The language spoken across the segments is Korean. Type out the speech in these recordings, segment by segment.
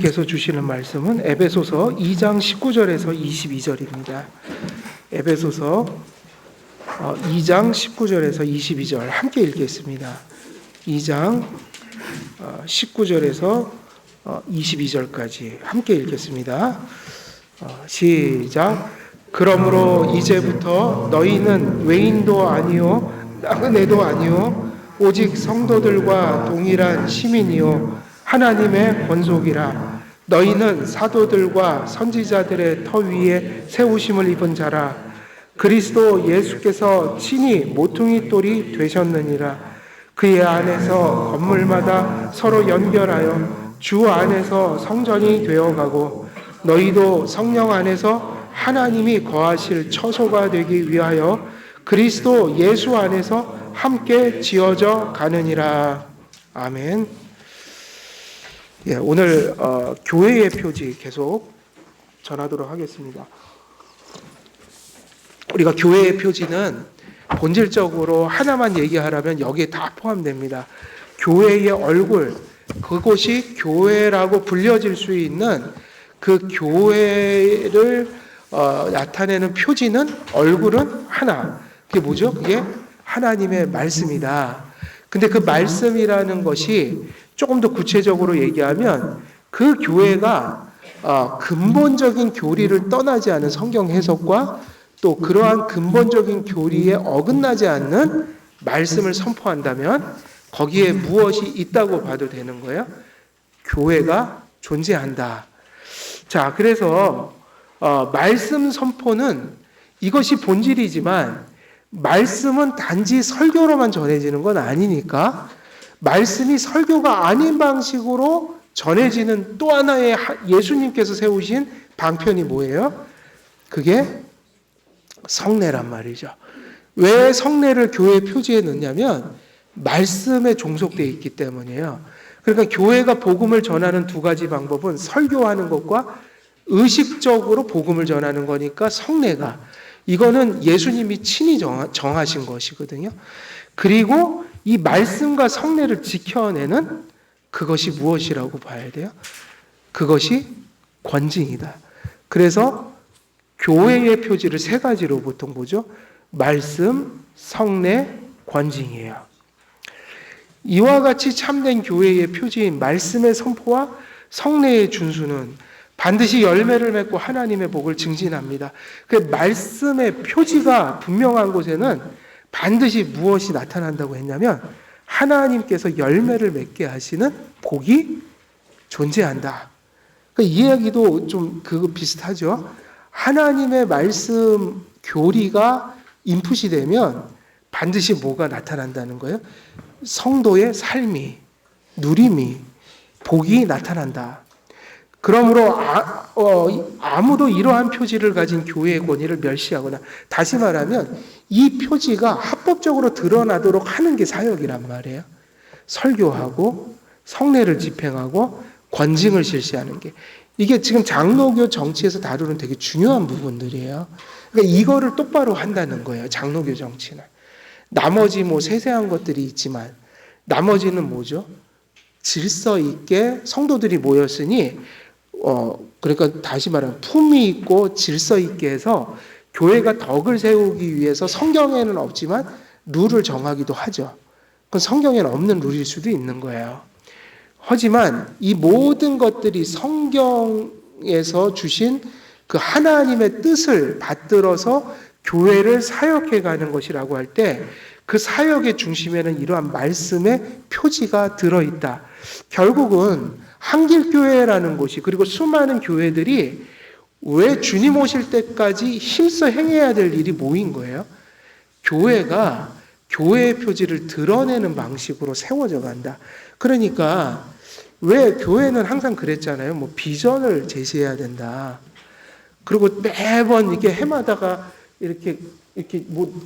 께서 주시는 말씀은 에베소서 2장 19절에서 22절입니다. 에베소서 2장 19절에서 22절 함께 읽겠습니다. 2장 19절에서 22절까지 함께 읽겠습니다. 시작. 그러므로 이제부터 너희는 외인도 아니요 나그네도 아니요 오직 성도들과 동일한 시민이요 하나님의 권속이라. 너희는 사도들과 선지자들의 터 위에 세우심을 입은 자라. 그리스도 예수께서 친히 모퉁이 돌이 되셨느니라. 그의 안에서 건물마다 서로 연결하여 주 안에서 성전이 되어가고 너희도 성령 안에서 하나님이 거하실 처소가 되기 위하여 그리스도 예수 안에서 함께 지어져 가느니라. 아멘. 오늘 교회의 표지 계속 전하도록 하겠습니다. 우리가 교회의 표지는 본질적으로 하나만 얘기하라면 여기에 다 포함됩니다. 교회의 얼굴, 그곳이 교회라고 불려질 수 있는 그 교회를 나타내는 표지는 얼굴은 하나. 그게 뭐죠? 그게 하나님의 말씀이다. 근데 그 말씀이라는 것이 조금 더 구체적으로 얘기하면 그 교회가 근본적인 교리를 떠나지 않은 성경 해석과 또 그러한 근본적인 교리에 어긋나지 않는 말씀을 선포한다면 거기에 무엇이 있다고 봐도 되는 거예요? 교회가 존재한다. 자, 그래서 말씀 선포는 이것이 본질이지만 말씀은 단지 설교로만 전해지는 건 아니니까 말씀이 설교가 아닌 방식으로 전해지는 또 하나의 예수님께서 세우신 방편이 뭐예요? 그게 성례란 말이죠. 왜 성례를 교회 표지에 넣냐면 말씀에 종속되어 있기 때문이에요. 그러니까 교회가 복음을 전하는 두 가지 방법은 설교하는 것과 의식적으로 복음을 전하는 거니까 성례가 이거는 예수님이 친히 정하신 것이거든요. 그리고 이 말씀과 성례를 지켜내는 그것이 무엇이라고 봐야 돼요? 그것이 권징이다. 그래서 교회의 표지를 세 가지로 보통 보죠. 말씀, 성례, 권징이에요. 이와 같이 참된 교회의 표지인 말씀의 선포와 성례의 준수는 반드시 열매를 맺고 하나님의 복을 증진합니다. 그 말씀의 표지가 분명한 곳에는 반드시 무엇이 나타난다고 했냐면 하나님께서 열매를 맺게 하시는 복이 존재한다. 그러니까 이 이야기도 좀 그거 비슷하죠. 하나님의 말씀 교리가 인풋이 되면 반드시 뭐가 나타난다는 거예요? 성도의 삶이, 누림이, 복이 나타난다. 그러므로 아무도 이러한 표지를 가진 교회의 권위를 멸시하거나 다시 말하면 이 표지가 합법적으로 드러나도록 하는 게 사역이란 말이에요. 설교하고 성례를 집행하고 권징을 실시하는 게 이게 지금 장로교 정치에서 다루는 되게 중요한 부분들이에요. 그러니까 이거를 똑바로 한다는 거예요. 장로교 정치는. 나머지 세세한 것들이 있지만 나머지는 뭐죠? 질서 있게 성도들이 모였으니 그러니까 다시 말하면 품위 있고 질서 있게 해서 교회가 덕을 세우기 위해서 성경에는 없지만 룰을 정하기도 하죠. 그건 성경에는 없는 룰일 수도 있는 거예요. 하지만 이 모든 것들이 성경에서 주신 그 하나님의 뜻을 받들어서 교회를 사역해 가는 것이라고 할 때 그 사역의 중심에는 이러한 말씀의 표지가 들어있다. 결국은 한길교회라는 곳이 그리고 수많은 교회들이 왜 주님 오실 때까지 힘써 행해야 될 일이 뭐인 거예요? 교회가 교회의 표지를 드러내는 방식으로 세워져 간다. 그러니까 왜 교회는 항상 그랬잖아요. 비전을 제시해야 된다. 그리고 매번 이렇게 해마다가 이렇게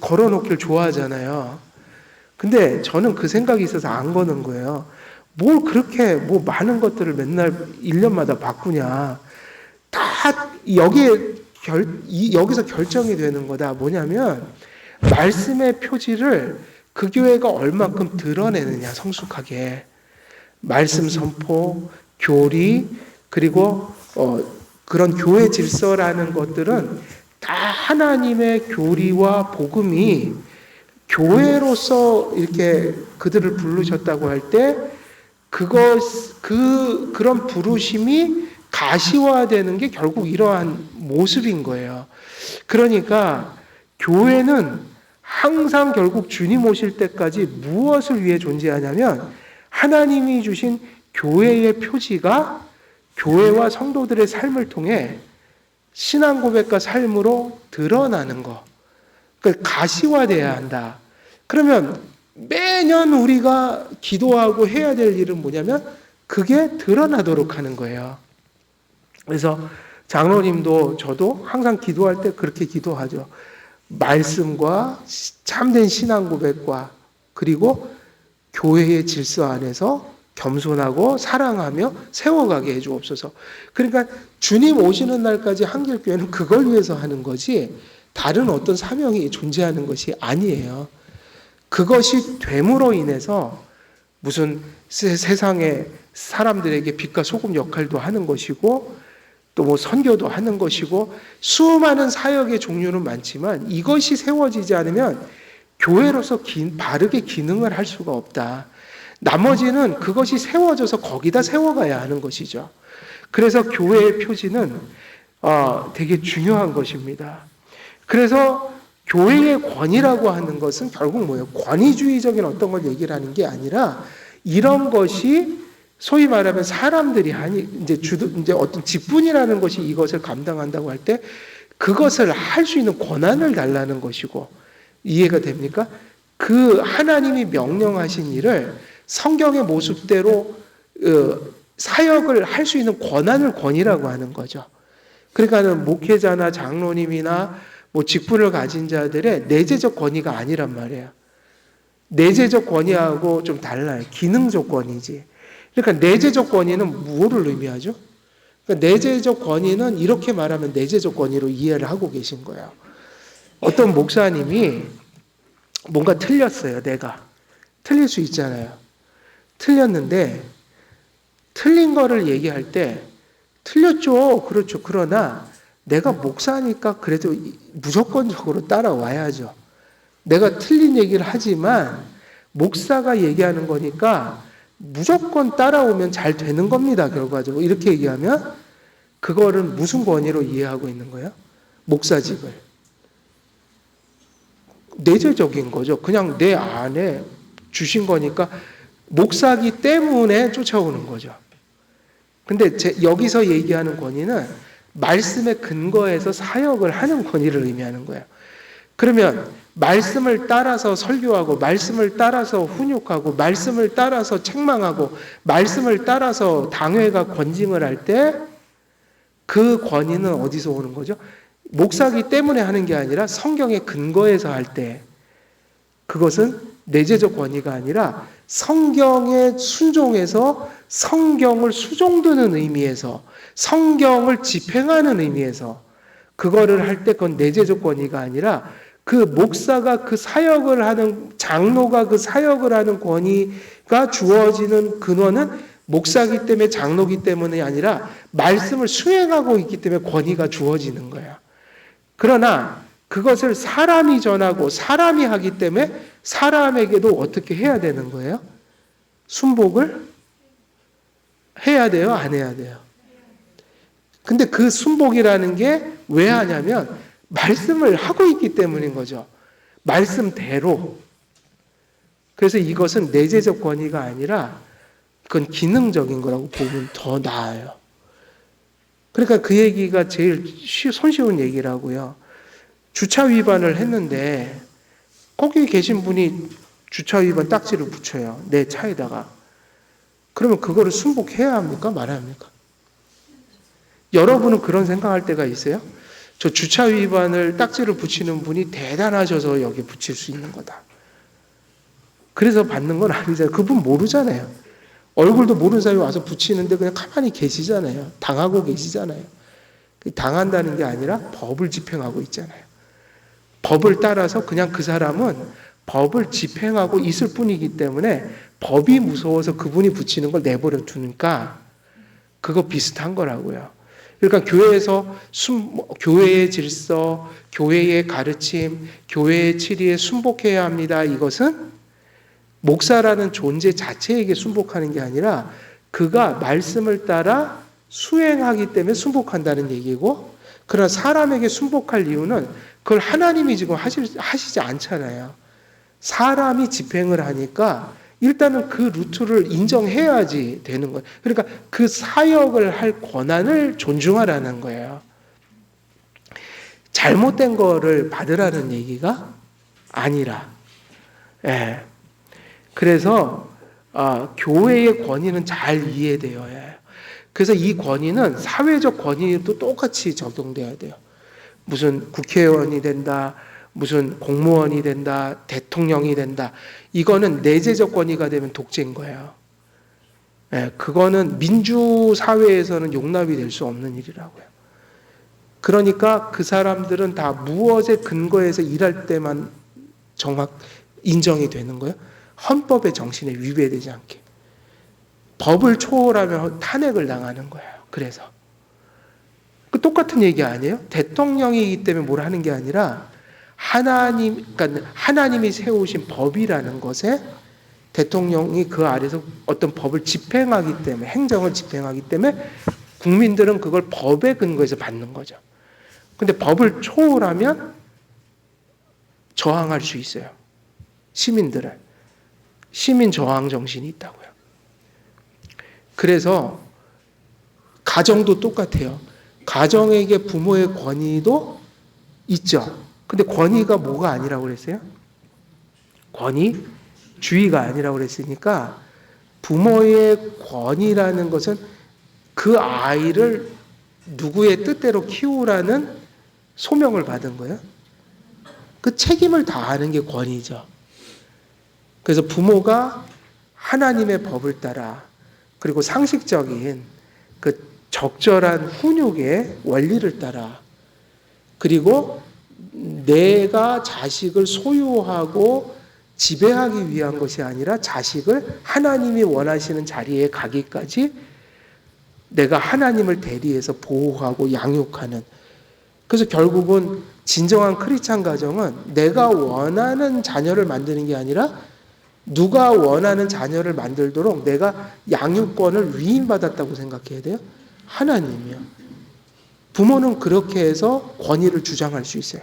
걸어놓기를 좋아하잖아요. 근데 저는 그 생각이 있어서 안 거는 거예요. 뭘 그렇게 많은 것들을 맨날 1년마다 바꾸냐. 다 여기서 결정이 되는 거다. 뭐냐면 말씀의 표지를 그 교회가 얼마큼 드러내느냐 성숙하게. 말씀 선포, 교리, 그리고 그런 교회 질서라는 것들은 다 하나님의 교리와 복음이 교회로서 이렇게 그들을 부르셨다고 할 때 그런 부르심이 가시화되는 게 결국 이러한 모습인 거예요. 그러니까 교회는 항상 결국 주님 오실 때까지 무엇을 위해 존재하냐면 하나님이 주신 교회의 표지가 교회와 성도들의 삶을 통해 신앙 고백과 삶으로 드러나는 거. 그러니까 가시화돼야 한다. 그러면 매년 우리가 기도하고 해야 될 일은 뭐냐면 그게 드러나도록 하는 거예요. 그래서 장로님도 저도 항상 기도할 때 그렇게 기도하죠. 말씀과 참된 신앙 고백과 그리고 교회의 질서 안에서 겸손하고 사랑하며 세워가게 해주옵소서. 그러니까 주님 오시는 날까지 한길교회는 그걸 위해서 하는 거지 다른 어떤 사명이 존재하는 것이 아니에요. 그것이 됨으로 인해서 무슨 세상의 사람들에게 빛과 소금 역할도 하는 것이고 또 뭐 선교도 하는 것이고 수많은 사역의 종류는 많지만 이것이 세워지지 않으면 교회로서 바르게 기능을 할 수가 없다. 나머지는 그것이 세워져서 거기다 세워가야 하는 것이죠. 그래서 교회의 표지는 되게 중요한 것입니다. 그래서 교회의 권위라고 하는 것은 결국 뭐예요? 권위주의적인 어떤 걸 얘기를 하는 게 아니라 이런 것이 소위 말하면 사람들이 이제 어떤 직분이라는 것이 이것을 감당한다고 할 때 그것을 할 수 있는 권한을 달라는 것이고 이해가 됩니까? 그 하나님이 명령하신 일을 성경의 모습대로 사역을 할 수 있는 권위라고 하는 거죠. 그러니까는 목회자나 장로님이나 뭐 직분을 가진 자들의 내재적 권위가 아니란 말이에요. 내재적 권위하고 좀 달라요. 기능적 권위지. 그러니까 내재적 권위는 무엇을 의미하죠? 그러니까 내재적 권위는 이렇게 말하면 내재적 권위로 이해를 하고 계신 거예요. 어떤 목사님이 뭔가 틀렸어요. 내가. 틀릴 수 있잖아요. 틀렸는데 틀린 거를 얘기할 때 틀렸죠. 그렇죠. 그러나 내가 목사니까 그래도 무조건적으로 따라와야죠. 내가 틀린 얘기를 하지만 목사가 얘기하는 거니까 무조건 따라오면 잘 되는 겁니다. 결과적으로. 이렇게 얘기하면 그거를 무슨 권위로 이해하고 있는 거예요? 목사직을. 내재적인 거죠. 그냥 내 안에 주신 거니까 목사기 때문에 쫓아오는 거죠. 근데 여기서 얘기하는 권위는 말씀의 근거에서 사역을 하는 권위를 의미하는 거예요. 그러면 말씀을 따라서 설교하고 말씀을 따라서 훈육하고 말씀을 따라서 책망하고 말씀을 따라서 당회가 권징을 할 때 그 권위는 어디서 오는 거죠? 목사기 때문에 하는 게 아니라 성경의 근거에서 할 때 그것은 내재적 권위가 아니라 성경에 순종해서 성경을 수종드는 의미에서 성경을 집행하는 의미에서 그거를 할 때 그건 내재적 권위가 아니라 그 목사가 그 사역을 하는 장로가 그 사역을 하는 권위가 주어지는 근원은 목사기 때문에 장로기 때문이 아니라 말씀을 수행하고 있기 때문에 권위가 주어지는 거예요. 그러나 그것을 사람이 전하고 사람이 하기 때문에 사람에게도 어떻게 해야 되는 거예요? 순복을 해야 돼요? 안 해야 돼요? 근데 그 순복이라는 게 왜 하냐면 말씀을 하고 있기 때문인 거죠. 말씀대로. 그래서 이것은 내재적 권위가 아니라 그건 기능적인 거라고 보면 더 나아요. 그러니까 그 얘기가 제일 손쉬운 얘기라고요. 주차 위반을 했는데 거기 계신 분이 주차 위반 딱지를 붙여요. 내 차에다가. 그러면 그거를 순복해야 합니까? 말아야 합니까? 여러분은 그런 생각할 때가 있어요? 저 주차 위반을 딱지를 붙이는 분이 대단하셔서 여기 붙일 수 있는 거다. 그래서 받는 건 아니잖아요. 그분 모르잖아요. 얼굴도 모르는 사람이 와서 붙이는데 그냥 가만히 계시잖아요. 당하고 계시잖아요. 당한다는 게 아니라 법을 집행하고 있잖아요. 법을 따라서 그냥 그 사람은 법을 집행하고 있을 뿐이기 때문에 법이 무서워서 그분이 붙이는 걸 내버려 두니까 그거 비슷한 거라고요. 그러니까 교회에서 교회의 질서, 교회의 가르침, 교회의 치리에 순복해야 합니다. 이것은 목사라는 존재 자체에게 순복하는 게 아니라 그가 말씀을 따라 수행하기 때문에 순복한다는 얘기고, 그러나 사람에게 순복할 이유는 그걸 하나님이 지금 하시지 않잖아요. 사람이 집행을 하니까 일단은 그 루트를 인정해야지 되는 거예요. 그러니까 그 사역을 할 권한을 존중하라는 거예요. 잘못된 거를 받으라는 얘기가 아니라. 예. 그래서 교회의 권위는 잘 이해되어야 해요. 그래서 이 권위는 사회적 권위도 똑같이 적용돼야 돼요. 무슨 국회의원이 된다, 무슨 공무원이 된다, 대통령이 된다. 이거는 내재적 권위가 되면 독재인 거예요. 예, 그거는 민주사회에서는 용납이 될 수 없는 일이라고요. 그러니까 그 사람들은 다 무엇에 근거해서 일할 때만 인정이 되는 거예요. 헌법의 정신에 위배되지 않게. 법을 초월하면 탄핵을 당하는 거예요. 그래서. 그 똑같은 얘기 아니에요? 대통령이기 때문에 뭘 하는 게 아니라 그러니까 하나님이 세우신 법이라는 것에 대통령이 그 아래서 어떤 법을 집행하기 때문에, 행정을 집행하기 때문에 국민들은 그걸 법에 근거해서 받는 거죠. 근데 법을 초월하면 저항할 수 있어요. 시민들은. 시민 저항 정신이 있다고요. 그래서 가정도 똑같아요. 가정에게 부모의 권위도 있죠. 근데 권위가 뭐가 아니라고 그랬어요? 권위주의가 아니라고 그랬으니까 부모의 권위라는 것은 그 아이를 누구의 뜻대로 키우라는 소명을 받은 거예요. 그 책임을 다하는 게 권위죠. 그래서 부모가 하나님의 법을 따라, 그리고 상식적인 그 적절한 훈육의 원리를 따라, 그리고 내가 자식을 소유하고 지배하기 위한 것이 아니라 자식을 하나님이 원하시는 자리에 가기까지 내가 하나님을 대리해서 보호하고 양육하는. 그래서 결국은 진정한 크리스찬 가정은 내가 원하는 자녀를 만드는 게 아니라 누가 원하는 자녀를 만들도록 내가 양육권을 위임받았다고 생각해야 돼요. 하나님이요. 부모는 그렇게 해서 권위를 주장할 수 있어요.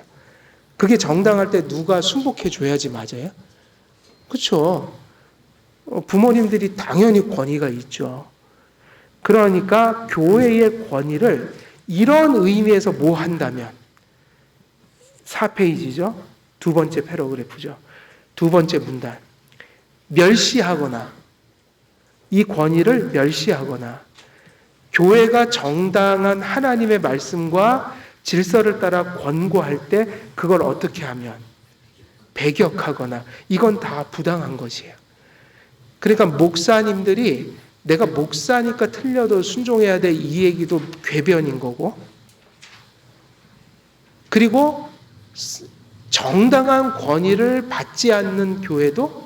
그게 정당할 때 누가 순복해 줘야지 맞아요. 그렇죠? 부모님들이 당연히 권위가 있죠. 그러니까 교회의 권위를 이런 의미에서 뭐 한다면 4페이지죠. 두 번째 패러그래프죠. 두 번째 문단. 멸시하거나, 이 권위를 멸시하거나, 교회가 정당한 하나님의 말씀과 질서를 따라 권고할 때 그걸 어떻게 하면 배격하거나, 이건 다 부당한 것이에요. 그러니까 목사님들이 내가 목사니까 틀려도 순종해야 돼, 이 얘기도 궤변인 거고, 그리고 정당한 권위를 받지 않는 교회도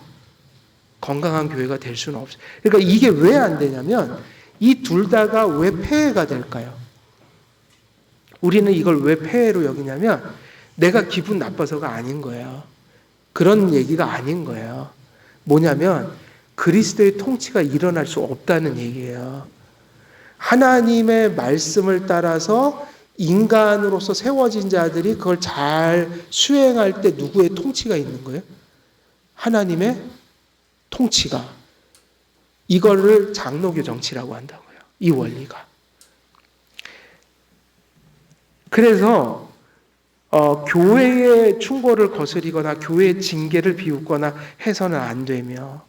건강한 교회가 될 수는 없어요. 그러니까 이게 왜 안 되냐면 이 둘 다가 왜 폐해가 될까요? 우리는 이걸 왜 폐해로 여기냐면 내가 기분 나빠서가 아닌 거예요. 그런 얘기가 아닌 거예요. 뭐냐면 그리스도의 통치가 일어날 수 없다는 얘기예요. 하나님의 말씀을 따라서 인간으로서 세워진 자들이 그걸 잘 수행할 때 누구의 통치가 있는 거예요? 하나님의 통치가. 이거를 장로교 정치라고 한다고요. 이 원리가. 그래서 교회의 충고를 거스리거나 교회의 징계를 비웃거나 해서는 안 되며,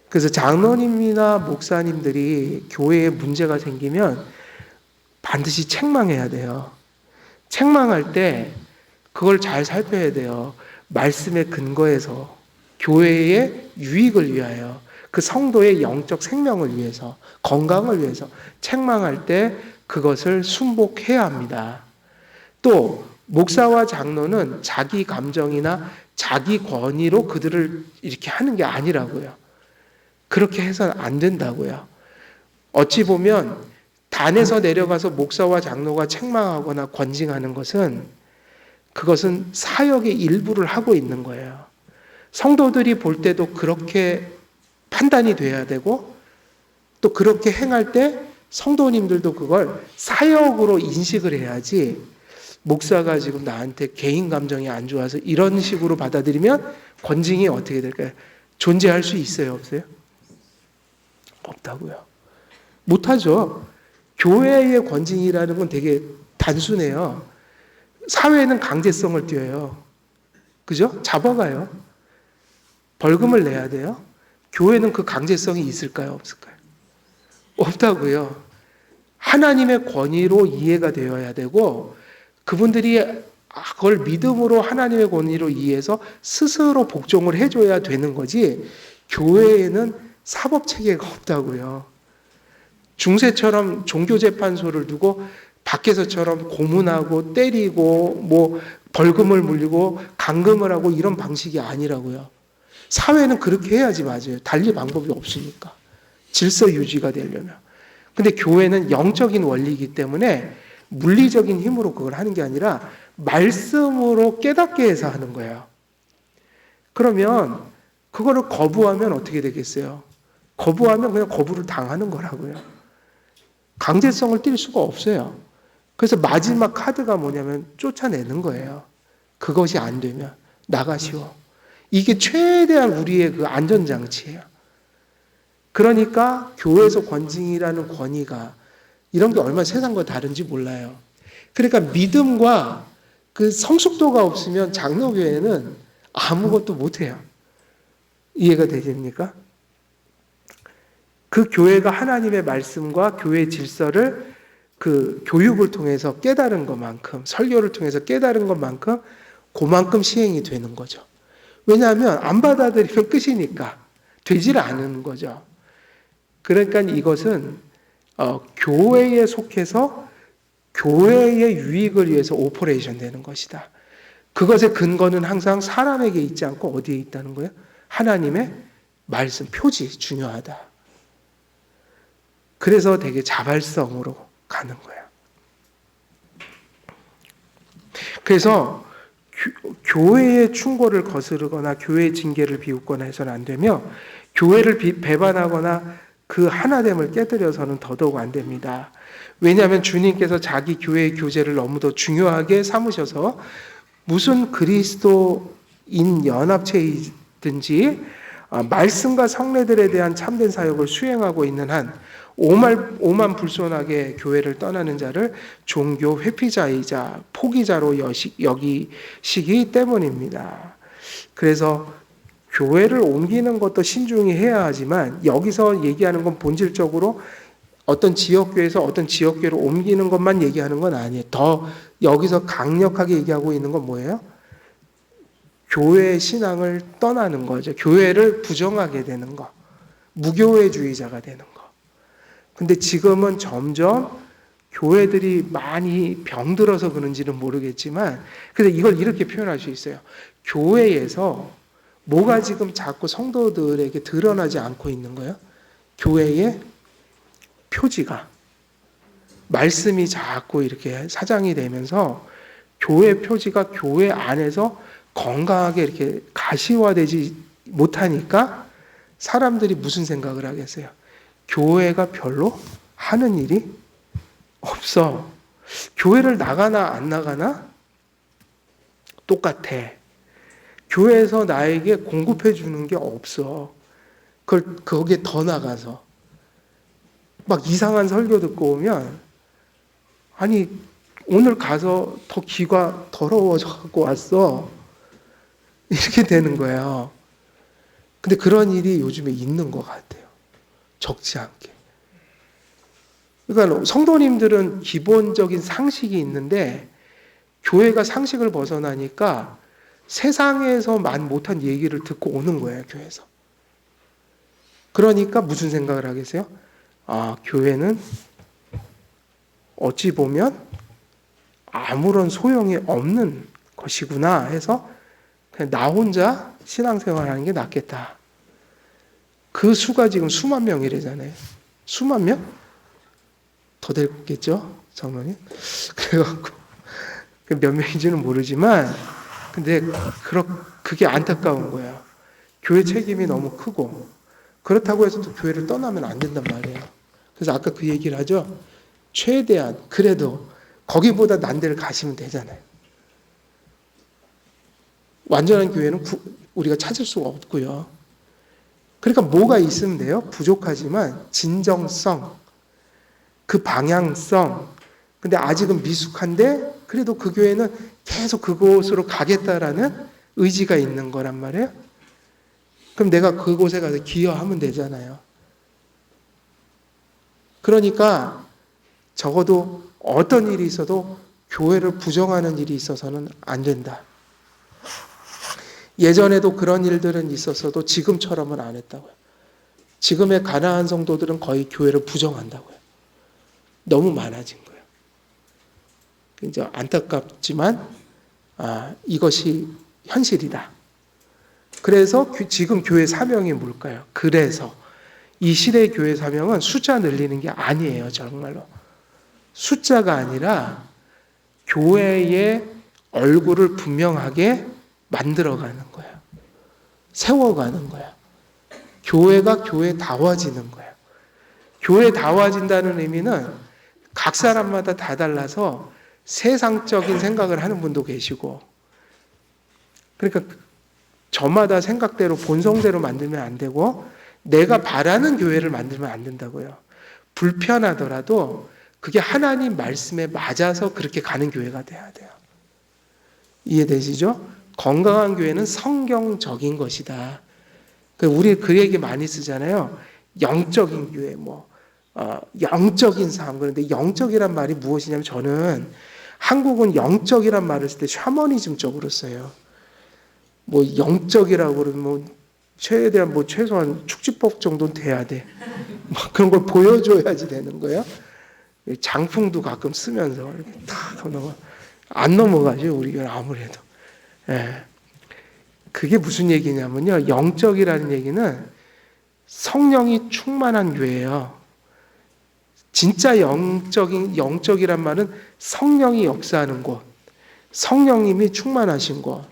그래서 장로님이나 목사님들이 교회에 문제가 생기면 반드시 책망해야 돼요. 책망할 때 그걸 잘 살펴야 돼요. 말씀에 근거해서 교회의 유익을 위하여, 그 성도의 영적 생명을 위해서, 건강을 위해서 책망할 때 그것을 순복해야 합니다. 또 목사와 장로는 자기 감정이나 자기 권위로 그들을 이렇게 하는 게 아니라고요. 그렇게 해서는 안 된다고요. 어찌 보면 단에서 내려가서 목사와 장로가 책망하거나 권징하는 것은 그것은 사역의 일부를 하고 있는 거예요. 성도들이 볼 때도 그렇게 판단이 돼야 되고 또 그렇게 행할 때 성도님들도 그걸 사역으로 인식을 해야지 목사가 지금 나한테 개인 감정이 안 좋아서 이런 식으로 받아들이면 권징이 어떻게 될까요? 존재할 수 있어요? 없어요? 없다고요. 못하죠. 교회의 권징이라는 건 되게 단순해요. 사회는 강제성을 띄어요. 그죠? 잡아가요. 벌금을 내야 돼요. 교회는 그 강제성이 있을까요? 없을까요? 없다고요. 하나님의 권위로 이해가 되어야 되고 그분들이 그걸 믿음으로 하나님의 권위로 이해해서 스스로 복종을 해줘야 되는 거지 교회에는 사법체계가 없다고요. 중세처럼 종교재판소를 두고 밖에서처럼 고문하고 때리고 뭐 벌금을 물리고 감금을 하고 이런 방식이 아니라고요. 사회는 그렇게 해야지 맞아요. 달리 방법이 없으니까. 질서 유지가 되려면. 근데 교회는 영적인 원리이기 때문에 물리적인 힘으로 그걸 하는 게 아니라 말씀으로 깨닫게 해서 하는 거예요. 그러면 그거를 거부하면 어떻게 되겠어요? 거부하면 그냥 거부를 당하는 거라고요. 강제성을 띨 수가 없어요. 그래서 마지막 카드가 뭐냐면 쫓아내는 거예요. 그것이 안 되면 나가시오. 이게 최대한 우리의 그 안전장치예요. 그러니까 교회에서 권징이라는 권위가 이런 게 얼마나 세상과 다른지 몰라요. 그러니까 믿음과 그 성숙도가 없으면 장로교회는 아무것도 못해요. 이해가 되십니까? 그 교회가 하나님의 말씀과 교회 질서를 그 교육을 통해서 깨달은 것만큼, 설교를 통해서 깨달은 것만큼 그만큼 시행이 되는 거죠. 왜냐하면 안 받아들이면 끝이니까 되질 않은 거죠. 그러니까 이것은 교회에 속해서 교회의 유익을 위해서 오퍼레이션 되는 것이다. 그것의 근거는 항상 사람에게 있지 않고 어디에 있다는 거예요? 하나님의 말씀, 표지 중요하다. 그래서 되게 자발성으로 가는 거예요. 그래서 교회의 충고를 거스르거나 교회의 징계를 비웃거나 해서는 안 되며 교회를 배반하거나 그 하나됨을 깨뜨려서는 더더욱 안 됩니다. 왜냐하면 주님께서 자기 교회의 교제를 너무도 중요하게 삼으셔서 무슨 그리스도인 연합체이든지 말씀과 성례들에 대한 참된 사역을 수행하고 있는 한 오만 불손하게 교회를 떠나는 자를 종교 회피자이자 포기자로 여기시기 때문입니다. 그래서 교회를 옮기는 것도 신중히 해야 하지만 여기서 얘기하는 건 본질적으로 어떤 지역교회에서 어떤 지역교회로 옮기는 것만 얘기하는 건 아니에요. 더 여기서 강력하게 얘기하고 있는 건 뭐예요? 교회의 신앙을 떠나는 거죠. 교회를 부정하게 되는 거. 무교회주의자가 되는 거. 근데 지금은 점점 교회들이 많이 병들어서 그런지는 모르겠지만 그래서 이걸 이렇게 표현할 수 있어요. 교회에서 뭐가 지금 자꾸 성도들에게 드러나지 않고 있는 거예요? 교회의 표지가. 말씀이 자꾸 이렇게 사장이 되면서 교회 표지가 교회 안에서 건강하게 이렇게 가시화되지 못하니까 사람들이 무슨 생각을 하겠어요? 교회가 별로 하는 일이 없어. 교회를 나가나 안 나가나 똑같아. 교회에서 나에게 공급해 주는 게 없어. 거기에 더 나가서 막 이상한 설교 듣고 오면 아니 오늘 가서 더 귀가 더러워져 갖고 왔어. 이렇게 되는 거예요. 근데 그런 일이 요즘에 있는 것 같아요. 적지 않게. 그러니까 성도님들은 기본적인 상식이 있는데 교회가 상식을 벗어나니까 세상에서만 못한 얘기를 듣고 오는 거예요, 교회에서. 그러니까 무슨 생각을 하겠어요? 아, 교회는 어찌 보면 아무런 소용이 없는 것이구나 해서 그냥 나 혼자 신앙생활하는 게 낫겠다. 그 수가 지금 수만 명이래잖아요. 수만 명? 더 됐겠죠? 장로님? 그래갖고 몇 명인지는 모르지만 근데 그게 안타까운 거예요. 교회 책임이 너무 크고 그렇다고 해서 또 교회를 떠나면 안 된단 말이에요. 그래서 아까 그 얘기를 하죠. 최대한 그래도 거기보다 난 데를 가시면 되잖아요. 완전한 교회는 우리가 찾을 수가 없고요. 그러니까 뭐가 있으면 돼요? 부족하지만 진정성, 그 방향성. 근데 아직은 미숙한데 그래도 그 교회는 계속 그곳으로 가겠다라는 의지가 있는 거란 말이에요. 그럼 내가 그곳에 가서 기여하면 되잖아요. 그러니까 적어도 어떤 일이 있어도 교회를 부정하는 일이 있어서는 안 된다. 예전에도 그런 일들은 있었어도 지금처럼은 안 했다고요. 지금의 가나안 성도들은 거의 교회를 부정한다고요. 너무 많아진 거예요. 이제 안타깝지만 이것이 현실이다. 그래서 지금 교회 사명이 뭘까요? 그래서 이 시대의 교회 사명은 숫자 늘리는 게 아니에요. 정말로. 숫자가 아니라 교회의 얼굴을 분명하게 만들어가는 거예요. 세워가는 거예요. 교회가 교회다워지는 거예요. 교회다워진다는 의미는 각 사람마다 다 달라서 세상적인 생각을 하는 분도 계시고, 그러니까 저마다 생각대로 본성대로 만들면 안 되고 내가 바라는 교회를 만들면 안 된다고요. 불편하더라도 그게 하나님 말씀에 맞아서 그렇게 가는 교회가 돼야 돼요. 이해되시죠? 건강한 교회는 성경적인 것이다. 우리 그 얘기 많이 쓰잖아요. 영적인 교회, 영적인 삶. 그런데 영적이란 말이 무엇이냐면 저는 한국은 영적이란 말을 쓸 때 샤머니즘적으로 써요. 영적이라고 그러면 최대한 최소한 축지법 정도는 돼야 돼. 그런 걸 보여줘야지 되는 거예요. 장풍도 가끔 쓰면서 이렇게 탁 안 넘어가죠. 우리가 아무래도. 예. 그게 무슨 얘기냐면요. 영적이라는 얘기는 성령이 충만한 교회예요. 진짜 영적이란 말은 성령이 역사하는 곳, 성령님이 충만하신 곳,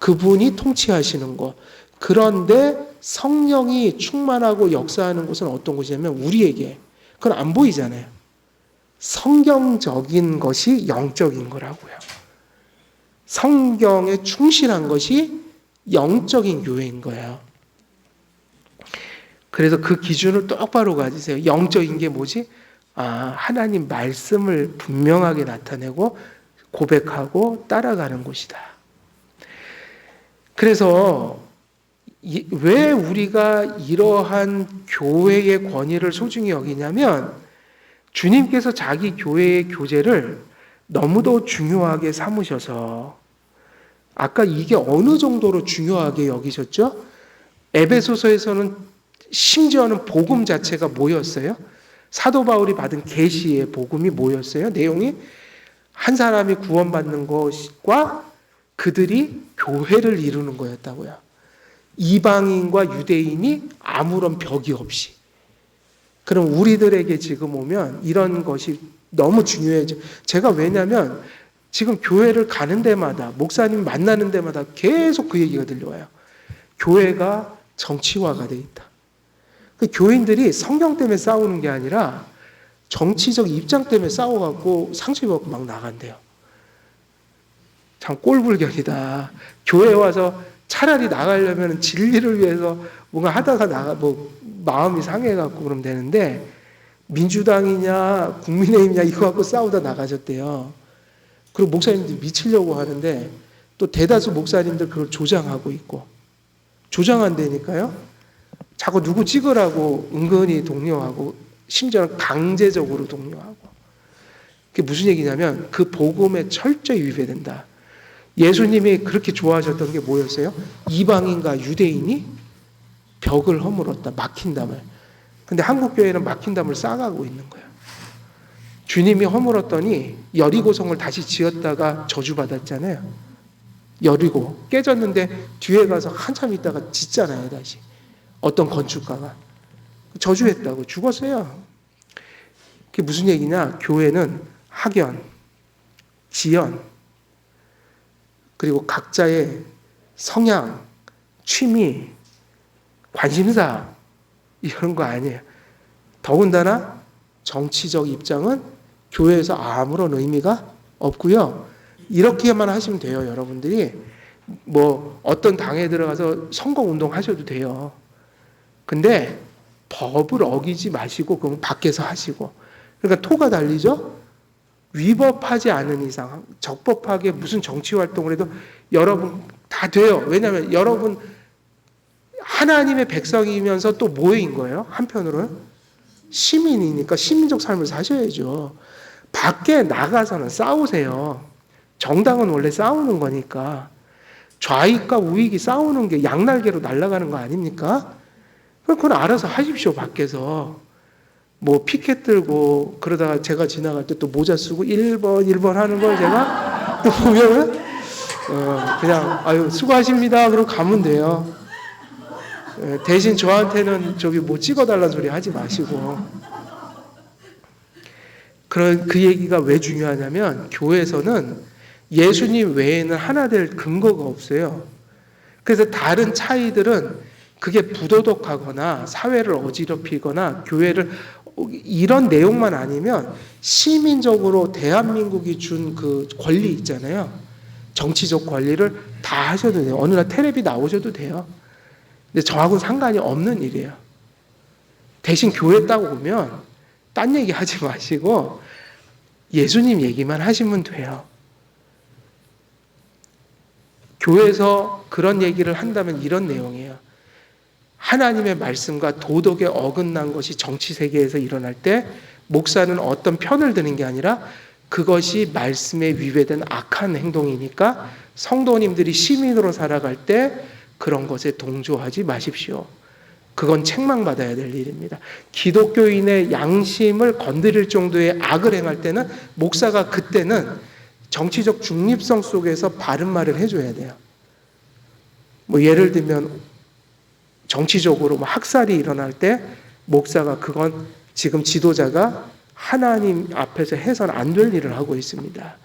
그분이 통치하시는 곳. 그런데 성령이 충만하고 역사하는 곳은 어떤 곳이냐면 우리에게, 그건 안 보이잖아요. 성경적인 것이 영적인 거라고요. 성경에 충실한 것이 영적인 교회인 거예요. 그래서 그 기준을 똑바로 가지세요. 영적인 게 뭐지? 하나님 말씀을 분명하게 나타내고 고백하고 따라가는 곳이다. 그래서 왜 우리가 이러한 교회의 권위를 소중히 여기냐면 주님께서 자기 교회의 교제를 너무도 중요하게 삼으셔서, 아까 이게 어느 정도로 중요하게 여기셨죠? 에베소서에서는 심지어는 복음 자체가 뭐였어요? 사도 바울이 받은 계시의 복음이 뭐였어요? 내용이 한 사람이 구원받는 것과 그들이 교회를 이루는 거였다고요. 이방인과 유대인이 아무런 벽이 없이. 그럼 우리들에게 지금 오면 이런 것이 너무 중요해져. 제가 왜냐면 지금 교회를 가는 데마다, 목사님 만나는 데마다 계속 그 얘기가 들려와요. 교회가 정치화가 돼 있다. 그 교인들이 성경 때문에 싸우는 게 아니라 정치적 입장 때문에 싸워갖고 상처받고 막 나간대요. 참 꼴불견이다. 교회 와서 차라리 나가려면 진리를 위해서 뭔가 하다가 마음이 상해갖고 그러면 되는데, 민주당이냐 국민의힘이냐 이거 갖고 싸우다 나가셨대요. 그리고 목사님들 미치려고 하는데 또 대다수 목사님들 그걸 조장하고 있고, 조장한다니까요. 자꾸 누구 찍으라고 은근히 독려하고, 심지어는 강제적으로 독려하고. 그게 무슨 얘기냐면 그 복음에 철저히 위배된다. 예수님이 그렇게 좋아하셨던 게 뭐였어요? 이방인과 유대인이 벽을 허물었다. 막힌 담을. 근데 한국교회는 막힌 담을 쌓아가고 있는 거예요. 주님이 허물었더니 여리고성을 다시 지었다가 저주받았잖아요. 여리고 깨졌는데 뒤에 가서 한참 있다가 짓잖아요. 다시. 어떤 건축가가. 저주했다고. 죽었어요. 그게 무슨 얘기냐? 교회는 학연, 지연, 그리고 각자의 성향, 취미, 관심사 이런 거 아니에요. 더군다나 정치적 입장은 교회에서 아무런 의미가 없고요. 이렇게만 하시면 돼요, 여러분들이. 뭐 어떤 당에 들어가서 선거운동 하셔도 돼요. 근데 법을 어기지 마시고 그건 밖에서 하시고. 그러니까 토가 달리죠. 위법하지 않은 이상 적법하게 무슨 정치 활동을 해도 여러분 다 돼요. 왜냐하면 여러분 하나님의 백성이면서 또 뭐인 거예요? 한편으로는 시민이니까 시민적 삶을 사셔야죠. 밖에 나가서는 싸우세요. 정당은 원래 싸우는 거니까. 좌익과 우익이 싸우는 게 양날개로 날아가는 거 아닙니까? 그건 알아서 하십시오, 밖에서. 뭐 피켓 들고 그러다가 제가 지나갈 때 또 모자 쓰고 1번 하는 걸 제가 또 보면은 그냥 아유 수고하십니다 그러고 가면 돼요. 대신 저한테는 저기 뭐 찍어달라는 소리 하지 마시고. 그 얘기가 왜 중요하냐면 교회에서는 예수님 외에는 하나 될 근거가 없어요. 그래서 다른 차이들은 그게 부도덕하거나 사회를 어지럽히거나 교회를 이런 내용만 아니면 시민적으로 대한민국이 준 그 권리 있잖아요. 정치적 권리를 다 하셔도 돼요. 어느 날 텔레비 나오셔도 돼요. 근데 저하고는 상관이 없는 일이에요. 대신 교회 따고 보면 딴 얘기 하지 마시고 예수님 얘기만 하시면 돼요. 교회에서 그런 얘기를 한다면 이런 내용이에요. 하나님의 말씀과 도덕에 어긋난 것이 정치 세계에서 일어날 때 목사는 어떤 편을 드는 게 아니라 그것이 말씀에 위배된 악한 행동이니까 성도님들이 시민으로 살아갈 때 그런 것에 동조하지 마십시오. 그건 책망받아야 될 일입니다. 기독교인의 양심을 건드릴 정도의 악을 행할 때는 목사가 그때는 정치적 중립성 속에서 바른 말을 해줘야 돼요. 뭐 예를 들면 정치적으로 학살이 일어날 때 목사가 그건 지금 지도자가 하나님 앞에서 해서는 안 될 일을 하고 있습니다.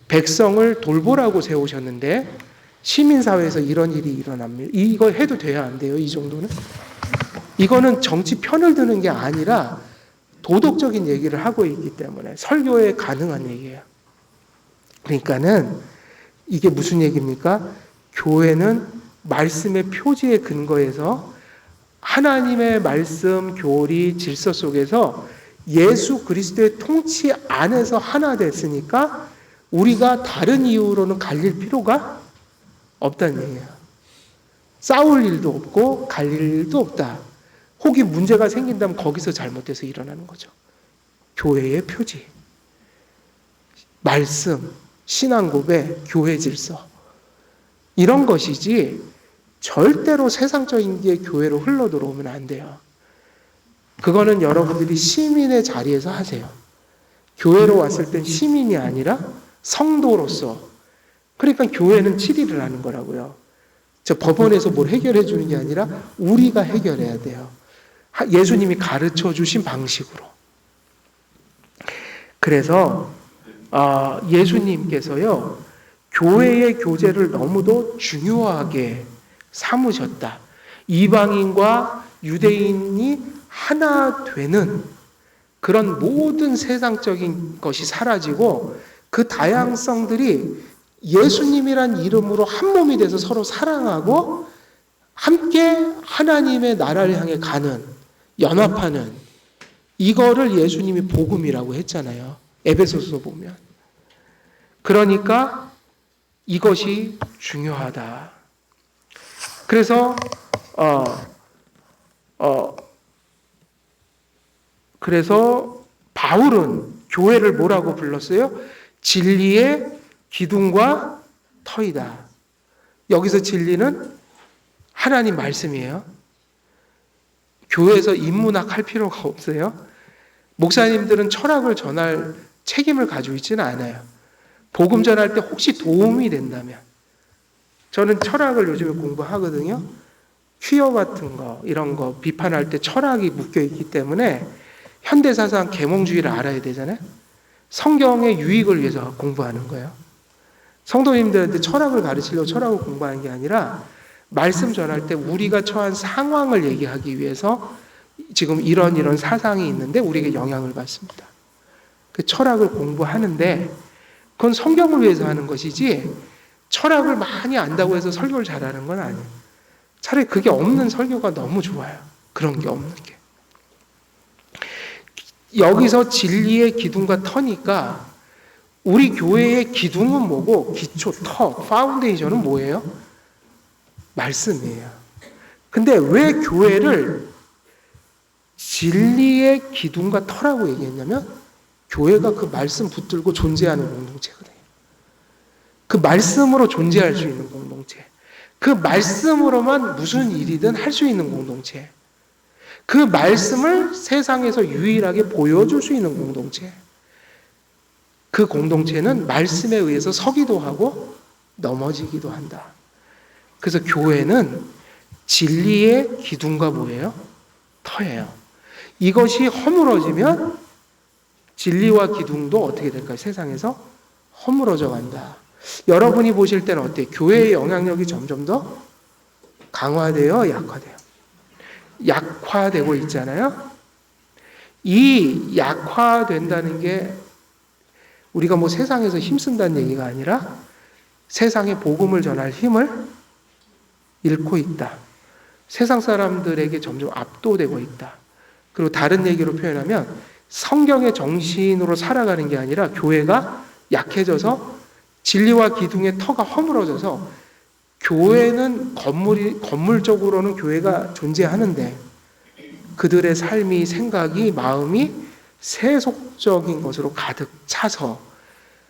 백성을 돌보라고 세우셨는데 시민사회에서 이런 일이 일어납니다. 이거 해도 돼야 안 돼요? 이 정도는? 이거는 정치 편을 드는 게 아니라 도덕적인 얘기를 하고 있기 때문에 설교에 가능한 얘기예요. 그러니까는 이게 무슨 얘기입니까? 교회는 말씀의 표지에 근거해서 하나님의 말씀, 교리, 질서 속에서 예수 그리스도의 통치 안에서 하나 됐으니까 우리가 다른 이유로는 갈릴 필요가 없다는 얘기예요. 싸울 일도 없고 갈릴 일도 없다. 혹이 문제가 생긴다면 거기서 잘못돼서 일어나는 거죠. 교회의 표지, 말씀, 신앙 고백, 교회 질서 이런 것이지 절대로 세상적인 게 교회로 흘러들어오면 안 돼요. 그거는 여러분들이 시민의 자리에서 하세요. 교회로 왔을 땐 시민이 아니라 성도로서. 그러니까 교회는 질의를 하는 거라고요. 저 법원에서 뭘 해결해 주는 게 아니라 우리가 해결해야 돼요. 예수님이 가르쳐 주신 방식으로. 그래서 예수님께서요, 교회의 교제를 너무도 중요하게 삼으셨다. 이방인과 유대인이 하나 되는 그런 모든 세상적인 것이 사라지고 그 다양성들이 예수님이란 이름으로 한 몸이 돼서 서로 사랑하고 함께 하나님의 나라를 향해 가는, 연합하는 이거를 예수님이 복음이라고 했잖아요. 에베소서 보면. 그러니까 이것이 중요하다. 그래서 바울은 교회를 뭐라고 불렀어요? 진리의 기둥과 터이다. 여기서 진리는 하나님 말씀이에요. 교회에서 인문학 할 필요가 없어요. 목사님들은 철학을 전할 책임을 가지고 있지는 않아요. 복음 전할 때 혹시 도움이 된다면. 저는 철학을 요즘에 공부하거든요. 퀴어 같은 거, 이런 거 비판할 때 철학이 묶여 있기 때문에 현대사상 계몽주의를 알아야 되잖아요. 성경의 유익을 위해서 공부하는 거예요. 성도님들한테 철학을 가르치려고 철학을 공부하는 게 아니라 말씀 전할 때 우리가 처한 상황을 얘기하기 위해서 지금 이런 사상이 있는데 우리에게 영향을 받습니다. 그 철학을 공부하는데 그건 성경을 위해서 하는 것이지 철학을 많이 안다고 해서 설교를 잘하는 건 아니에요. 차라리 그게 없는 설교가 너무 좋아요. 그런 게 없는 게. 여기서 진리의 기둥과 터니까 우리 교회의 기둥은 뭐고 기초, 터, 파운데이션은 뭐예요? 말씀이에요. 근데 왜 교회를 진리의 기둥과 터라고 얘기했냐면 교회가 그 말씀 붙들고 존재하는 공동체거든요. 그 말씀으로 존재할 수 있는 공동체. 그 말씀으로만 무슨 일이든 할 수 있는 공동체. 그 말씀을 세상에서 유일하게 보여줄 수 있는 공동체. 그 공동체는 말씀에 의해서 서기도 하고 넘어지기도 한다. 그래서 교회는 진리의 기둥과 뭐예요? 터예요. 이것이 허물어지면 진리와 기둥도 어떻게 될까요? 세상에서 허물어져 간다. 여러분이 보실 때는 어때요? 교회의 영향력이 점점 더 강화되어 약화돼요. 약화되고 있잖아요. 이 약화된다는 게 우리가 뭐 세상에서 힘쓴다는 얘기가 아니라 세상에 복음을 전할 힘을 잃고 있다. 세상 사람들에게 점점 압도되고 있다. 그리고 다른 얘기로 표현하면 성경의 정신으로 살아가는 게 아니라 교회가 약해져서 진리와 기둥의 터가 허물어져서 교회는 건물적으로는 교회가 존재하는데 그들의 삶이, 생각이, 마음이 세속적인 것으로 가득 차서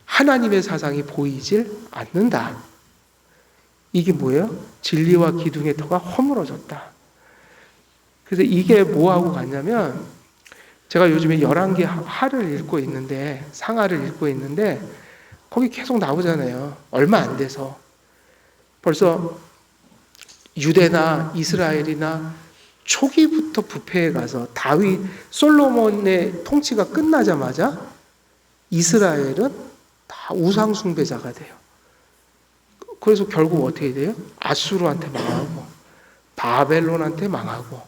하나님의 사상이 보이질 않는다. 이게 뭐예요? 진리와 기둥의 터가 허물어졌다. 그래서 이게 뭐하고 같냐면 제가 요즘에 11개 하를 읽고 있는데 상하를 읽고 있는데 거기 계속 나오잖아요. 얼마 안 돼서. 벌써 유대나 이스라엘이나 초기부터 부패에 가서 다윗, 솔로몬의 통치가 끝나자마자 이스라엘은 다 우상 숭배자가 돼요. 그래서 결국 어떻게 돼요? 아수르한테 망하고 바벨론한테 망하고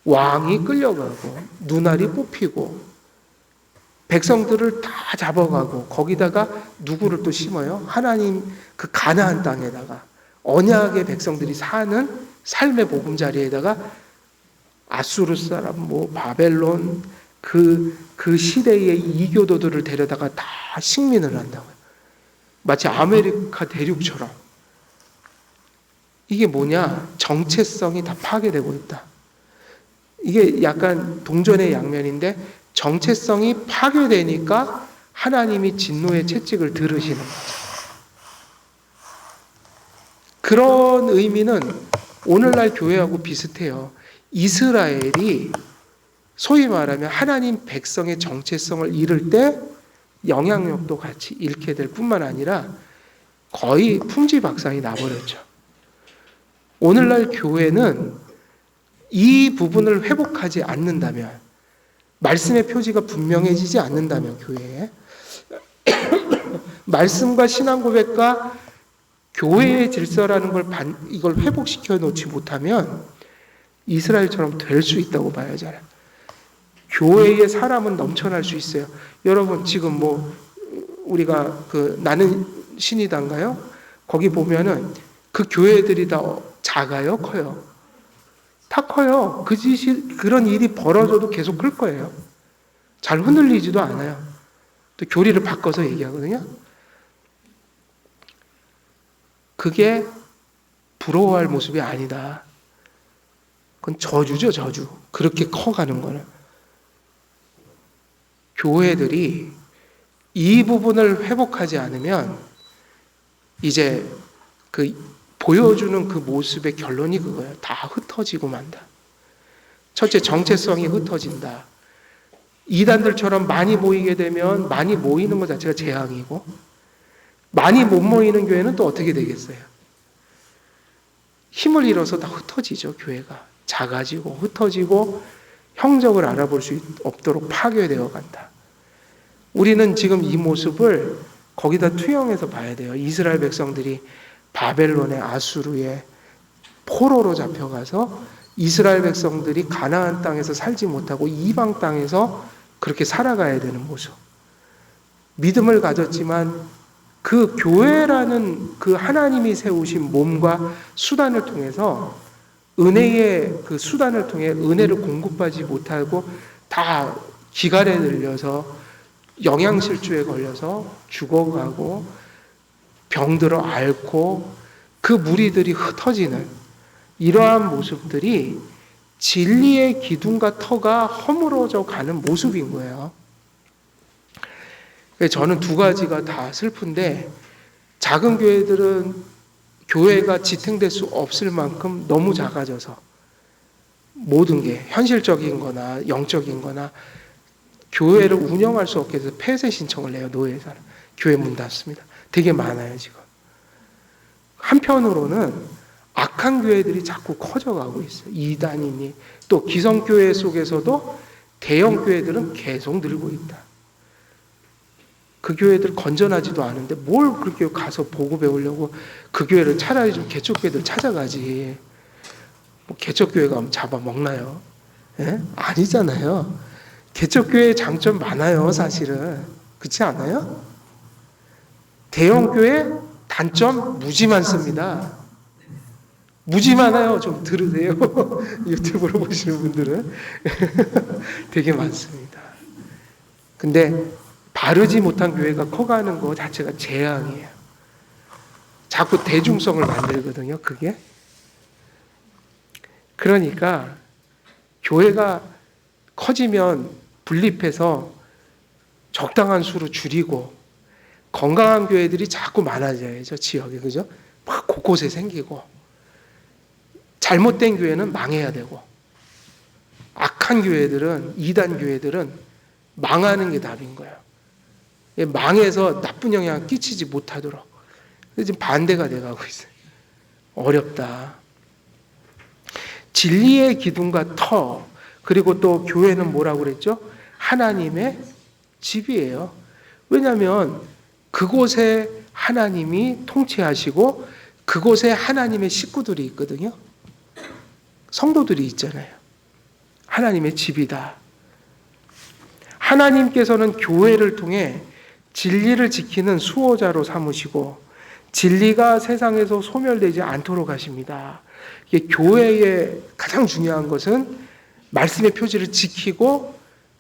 왕이 끌려가고 눈알이 뽑히고 백성들을 다 잡아가고 거기다가 누구를 또 심어요? 하나님 그 가나안 땅에다가 언약의 백성들이 사는 삶의 보금자리에다가 아수르 사람, 뭐 바벨론 그 시대의 이교도들을 데려다가 다 식민을 한다고요. 마치 아메리카 대륙처럼. 이게 뭐냐? 정체성이 다 파괴되고 있다. 이게 약간 동전의 양면인데 정체성이 파괴되니까 하나님이 진노의 채찍을 들으시는 거죠. 그런 의미는 오늘날 교회하고 비슷해요. 이스라엘이 소위 말하면 하나님 백성의 정체성을 잃을 때 영향력도 같이 잃게 될 뿐만 아니라 거의 풍지박산이 나버렸죠. 오늘날 교회는 이 부분을 회복하지 않는다면, 말씀의 표지가 분명해지지 않는다면 교회에 말씀과 신앙 고백과 교회의 질서라는 이걸 회복시켜 놓지 못하면 이스라엘처럼 될 수 있다고 봐요. 저는. 교회의 사람은 넘쳐날 수 있어요. 여러분 지금 뭐 우리가 그 나는 신이단가요? 거기 보면은 그 교회들이 다 작아요, 커요? 다 커요. 그런 일이 벌어져도 계속 클 거예요. 잘 흔들리지도 않아요. 또 교리를 바꿔서 얘기하거든요. 그게 부러워할 모습이 아니다. 그건 저주죠, 저주. 그렇게 커가는 거는. 교회들이 이 부분을 회복하지 않으면 이제 그 보여주는 그 모습의 결론이 그거예요. 다 흩어지고 만다. 첫째, 정체성이 흩어진다. 이단들처럼 많이 모이게 되면 많이 모이는 것 자체가 재앙이고 많이 못 모이는 교회는 또 어떻게 되겠어요? 힘을 잃어서 다 흩어지죠, 교회가. 작아지고 흩어지고 형적을 알아볼 수 없도록 파괴되어 간다. 우리는 지금 이 모습을 거기다 투영해서 봐야 돼요. 이스라엘 백성들이 바벨론의 아수르의 포로로 잡혀가서 이스라엘 백성들이 가나안 땅에서 살지 못하고 이방 땅에서 그렇게 살아가야 되는 모습. 믿음을 가졌지만 그 교회라는 그 하나님이 세우신 몸과 수단을 통해서 은혜의 그 수단을 통해 은혜를 공급하지 못하고 다 기갈에 들려서 영양실조에 걸려서 죽어가고 병들어 앓고 그 무리들이 흩어지는 이러한 모습들이 진리의 기둥과 터가 허물어져 가는 모습인 거예요. 저는 두 가지가 다 슬픈데, 작은 교회들은 교회가 지탱될 수 없을 만큼 너무 작아져서 모든 게 현실적인 거나 영적인 거나 교회를 운영할 수 없게 해서 폐쇄 신청을 내요. 노예사는. 교회 문 닫습니다. 되게 많아요 지금. 한편으로는 악한 교회들이 자꾸 커져가고 있어요. 이단이니 또 기성교회 속에서도 대형 교회들은 계속 늘고 있다. 그 교회들 건전하지도 않은데 뭘 그렇게 가서 보고 배우려고, 그 교회를 차라리 좀 개척교회들 찾아가지. 뭐 개척교회가 잡아먹나요? 예? 아니잖아요. 개척교회의 장점 많아요 사실은. 그렇지 않아요? 대형교회 단점 무지 많습니다. 무지 많아요. 좀 들으세요. 유튜브로 보시는 분들은. 되게 많습니다. 근데 바르지 못한 교회가 커가는 것 자체가 재앙이에요. 자꾸 대중성을 만들거든요, 그게. 그러니까 교회가 커지면 분립해서 적당한 수로 줄이고 건강한 교회들이 자꾸 많아져야죠, 지역에. 그죠? 막 곳곳에 생기고. 잘못된 교회는 망해야 되고, 악한 교회들은, 이단 교회들은 망하는 게 답인 거예요. 망해서 나쁜 영향을 끼치지 못하도록. 지금 반대가 돼가고 있어요. 어렵다. 진리의 기둥과 터, 그리고 또 교회는 뭐라고 그랬죠? 하나님의 집이에요. 왜냐하면 그곳에 하나님이 통치하시고 그곳에 하나님의 식구들이 있거든요. 성도들이 있잖아요. 하나님의 집이다. 하나님께서는 교회를 통해 진리를 지키는 수호자로 삼으시고 진리가 세상에서 소멸되지 않도록 하십니다. 이게 교회의 가장 중요한 것은 말씀의 표지를 지키고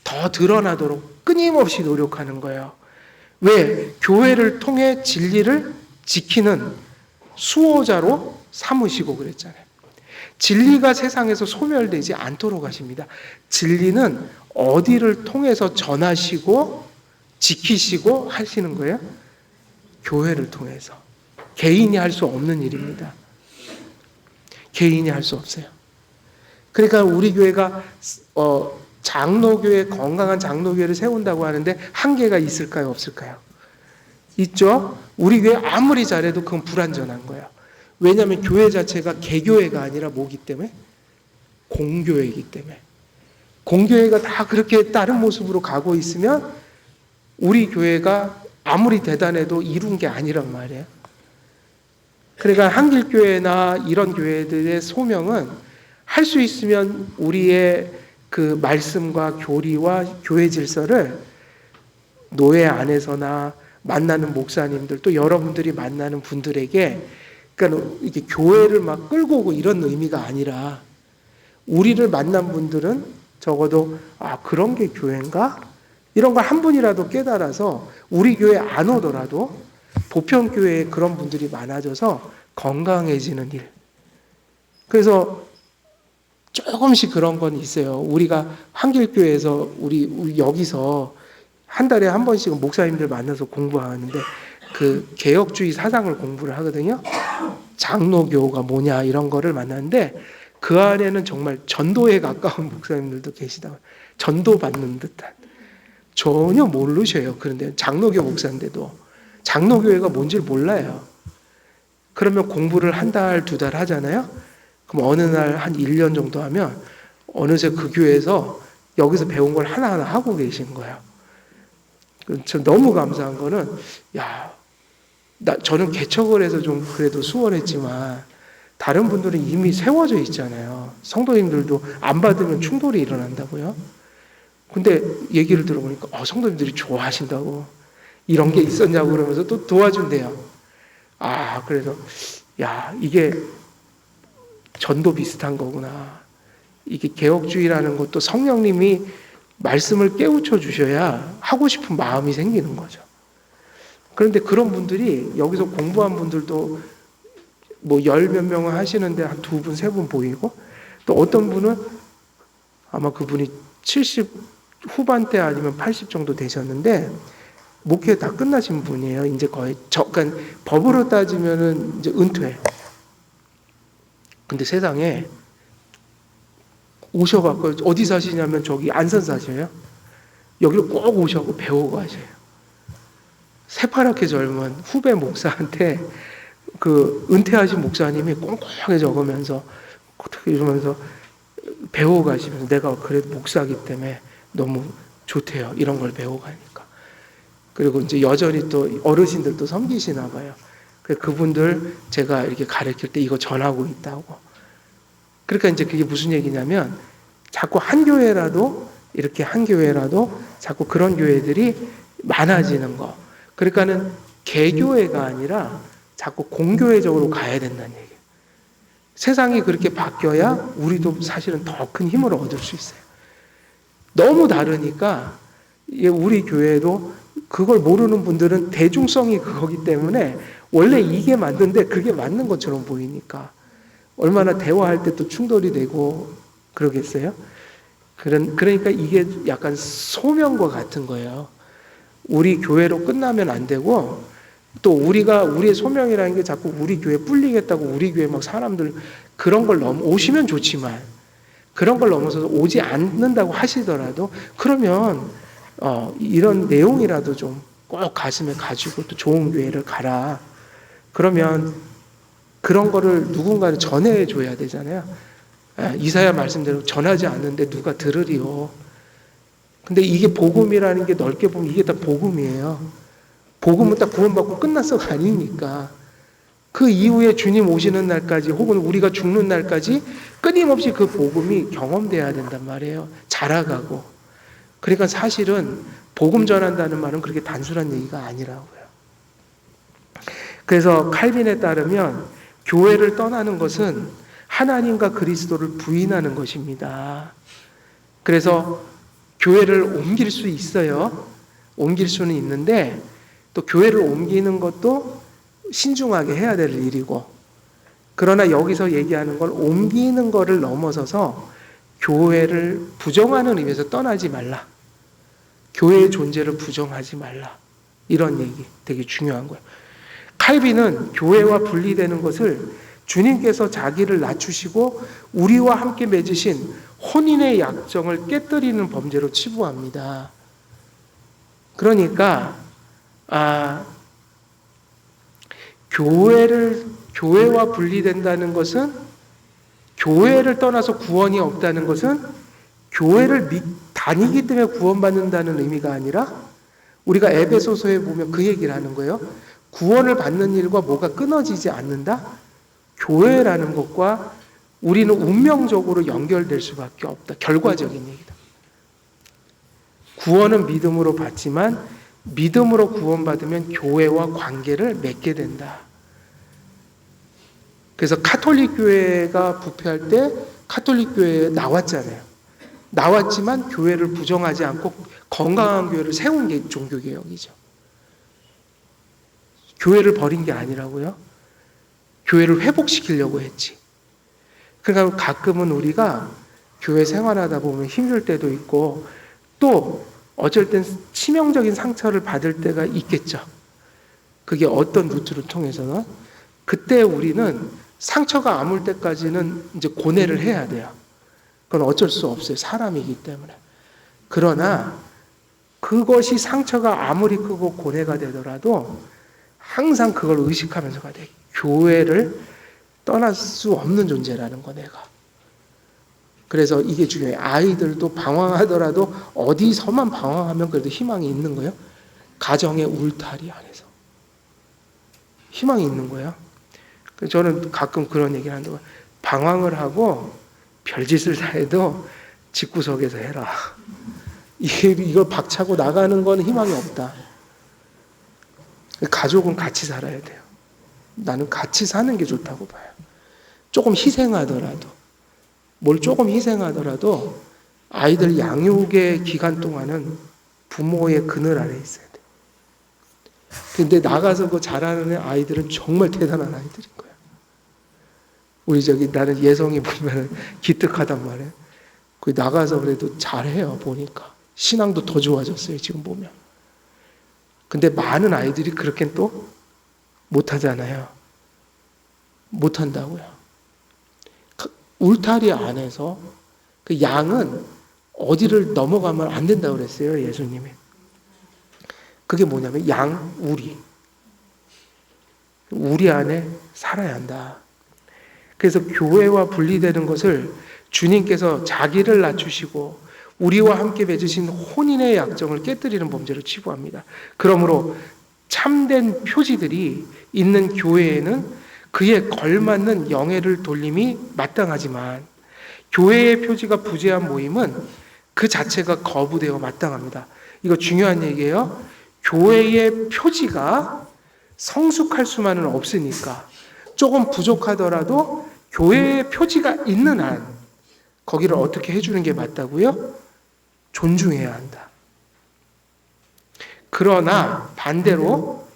더 드러나도록 끊임없이 노력하는 거예요. 왜? 교회를 통해 진리를 지키는 수호자로 삼으시고 그랬잖아요. 진리가 세상에서 소멸되지 않도록 하십니다. 진리는 어디를 통해서 전하시고 지키시고 하시는 거예요? 교회를 통해서. 개인이 할 수 없는 일입니다. 개인이 할 수 없어요. 그러니까 우리 교회가 장로교회, 건강한 장로교회를 세운다고 하는데 한계가 있을까요? 없을까요? 있죠? 우리 교회 아무리 잘해도 그건 불완전한 거예요. 왜냐하면 교회 자체가 개교회가 아니라 뭐기 때문에? 공교회이기 때문에. 공교회가 다 그렇게 다른 모습으로 가고 있으면 우리 교회가 아무리 대단해도 이룬 게 아니란 말이에요. 그러니까 한길교회나 이런 교회들의 소명은 할 수 있으면 우리의 그 말씀과 교리와 교회 질서를 노예 안에서나 만나는 목사님들 또 여러분들이 만나는 분들에게, 그러니까 이게 교회를 막 끌고 오고 이런 의미가 아니라 우리를 만난 분들은 적어도 그런 게 교회인가? 이런 걸 한 분이라도 깨달아서 우리 교회 안 오더라도 보편교회에 그런 분들이 많아져서 건강해지는 일. 그래서 조금씩 그런 건 있어요. 우리가 한길교회에서 우리 여기서 한 달에 한 번씩은 목사님들 만나서 공부하는데 그 개혁주의 사상을 공부를 하거든요. 장로교가 뭐냐 이런 거를 만나는데 그 안에는 정말 전도에 가까운 목사님들도 계시다. 전도 받는 듯한. 전혀 모르셔요. 그런데 장로교 목사인데도 장로교회가 뭔지를 몰라요. 그러면 공부를 한 달, 두 달 하잖아요. 그럼 어느 날 한 1년 정도 하면 어느새 그 교회에서 여기서 배운 걸 하나하나 하고 계신 거예요. 저 너무 감사한 거는, 저는 개척을 해서 좀 그래도 수월했지만, 다른 분들은 이미 세워져 있잖아요. 성도님들도 안 받으면 충돌이 일어난다고요. 근데 얘기를 들어보니까, 성도님들이 좋아하신다고. 이런 게 있었냐고 그러면서 또 도와준대요. 그래서, 이게 전도 비슷한 거구나. 이게 개혁주의라는 것도 성령님이 말씀을 깨우쳐 주셔야 하고 싶은 마음이 생기는 거죠. 그런데 그런 분들이 여기서 공부한 분들도 뭐 열 몇 명을 하시는데 한 두 분, 세 분 보이고, 또 어떤 분은 아마 그분이 70 후반대 아니면 80 정도 되셨는데 목회 다 끝나신 분이에요. 이제 거의 그러니까 법으로 따지면은 이제 은퇴. 근데 세상에 오셔갖고 어디 사시냐면 저기 안산 사셔요. 여기로 꼭 오셔갖고 배우고 가셔요. 새파랗게 젊은 후배 목사한테 그 은퇴하신 목사님이 꼼꼼하게 적으면서 이러면서 배우고 가시면서 내가 그래도 목사기 때문에 너무 좋대요. 이런 걸 배우고 가니까. 그리고 이제 여전히 또 어르신들도 섬기시나 봐요. 그분들 제가 이렇게 가르칠 때 이거 전하고 있다고. 그러니까 이제 그게 무슨 얘기냐면 자꾸 한 교회라도 이렇게 한 교회라도 자꾸 그런 교회들이 많아지는 거. 그러니까는 개교회가 아니라 자꾸 공교회적으로 가야 된다는 얘기예요. 세상이 그렇게 바뀌어야 우리도 사실은 더 큰 힘을 얻을 수 있어요. 너무 다르니까 우리 교회도 그걸 모르는 분들은 대중성이 그거기 때문에 원래 이게 맞는데 그게 맞는 것처럼 보이니까 얼마나 대화할 때 또 충돌이 되고 그러겠어요? 그러니까 이게 약간 소명과 같은 거예요. 우리 교회로 끝나면 안 되고 또 우리의 소명이라는 게 자꾸 우리 교회 불리겠다고 우리 교회 막 사람들 그런 걸 오시면 좋지만 그런 걸 넘어서서 오지 않는다고 하시더라도 그러면 이런 내용이라도 좀 꼭 가슴에 가지고 또 좋은 교회를 가라. 그러면 그런 거를 누군가를 전해줘야 되잖아요. 이사야 말씀대로 전하지 않는데 누가 들으리요. 근데 이게 복음이라는 게 넓게 보면 이게 다 복음이에요. 복음은 딱 구원받고 끝났어가 아니니까. 그 이후에 주님 오시는 날까지 혹은 우리가 죽는 날까지 끊임없이 그 복음이 경험돼야 된단 말이에요. 자라가고. 그러니까 사실은 복음 전한다는 말은 그렇게 단순한 얘기가 아니라고요. 그래서 칼빈에 따르면 교회를 떠나는 것은 하나님과 그리스도를 부인하는 것입니다. 그래서 교회를 옮길 수 있어요. 옮길 수는 있는데 또 교회를 옮기는 것도 신중하게 해야 될 일이고 그러나 여기서 얘기하는 걸 옮기는 거를 넘어서서 교회를 부정하는 의미에서 떠나지 말라. 교회의 존재를 부정하지 말라. 이런 얘기 되게 중요한 거예요. 칼빈은 교회와 분리되는 것을 주님께서 자기를 낮추시고 우리와 함께 맺으신 혼인의 약정을 깨뜨리는 범죄로 치부합니다. 그러니까 교회와 분리된다는 것은 교회를 떠나서 구원이 없다는 것은 교회를 다니기 때문에 구원받는다는 의미가 아니라 우리가 에베소서에 보면 그 얘기를 하는 거예요. 구원을 받는 일과 뭐가 끊어지지 않는다? 교회라는 것과 우리는 운명적으로 연결될 수밖에 없다. 결과적인 얘기다. 구원은 믿음으로 받지만 믿음으로 구원받으면 교회와 관계를 맺게 된다. 그래서 카톨릭 교회가 부패할 때 카톨릭 교회에 나왔잖아요. 나왔지만 교회를 부정하지 않고 건강한 교회를 세운 게 종교개혁이죠. 교회를 버린 게 아니라고요. 교회를 회복시키려고 했지. 그러니까 가끔은 우리가 교회 생활하다 보면 힘들 때도 있고 또 어쩔 땐 치명적인 상처를 받을 때가 있겠죠. 그게 어떤 루트를 통해서는 그때 우리는 상처가 아물 때까지는 이제 고뇌를 해야 돼요. 그건 어쩔 수 없어요. 사람이기 때문에. 그러나 그것이 상처가 아무리 크고 고뇌가 되더라도 항상 그걸 의식하면서 가야 돼. 교회를 떠날 수 없는 존재라는 거 내가. 그래서 이게 중요해요. 아이들도 방황하더라도 어디서만 방황하면 그래도 희망이 있는 거예요. 가정의 울타리 안에서 희망이 있는 거예요. 저는 가끔 그런 얘기를 한다고, 방황을 하고 별짓을 다 해도 집구석에서 해라. 이걸 박차고 나가는 건 희망이 없다. 가족은 같이 살아야 돼요. 나는 같이 사는 게 좋다고 봐요. 조금 희생하더라도, 뭘 조금 희생하더라도 아이들 양육의 기간 동안은 부모의 그늘 아래 있어야 돼. 근데 나가서 그 자라는 아이들은 정말 대단한 아이들인 거야. 우리 나는 예성이 보면 기특하단 말이에요. 그 나가서 그래도 잘해요, 보니까. 신앙도 더 좋아졌어요, 지금 보면. 근데 많은 아이들이 그렇게 또 못하잖아요. 못한다고요. 울타리 안에서 그 양은 어디를 넘어가면 안 된다고 그랬어요, 예수님이. 그게 뭐냐면 우리 안에 살아야 한다. 그래서 교회와 분리되는 것을 주님께서 자기를 낮추시고 우리와 함께 맺으신 혼인의 약정을 깨뜨리는 범죄로 치부합니다. 그러므로 참된 표지들이 있는 교회에는 그에 걸맞는 영예를 돌림이 마땅하지만 교회의 표지가 부재한 모임은 그 자체가 거부되어 마땅합니다. 이거 중요한 얘기예요. 교회의 표지가 성숙할 수만은 없으니까 조금 부족하더라도 교회의 표지가 있는 한 거기를 어떻게 해주는 게 맞다고요? 존중해야 한다. 그러나 반대로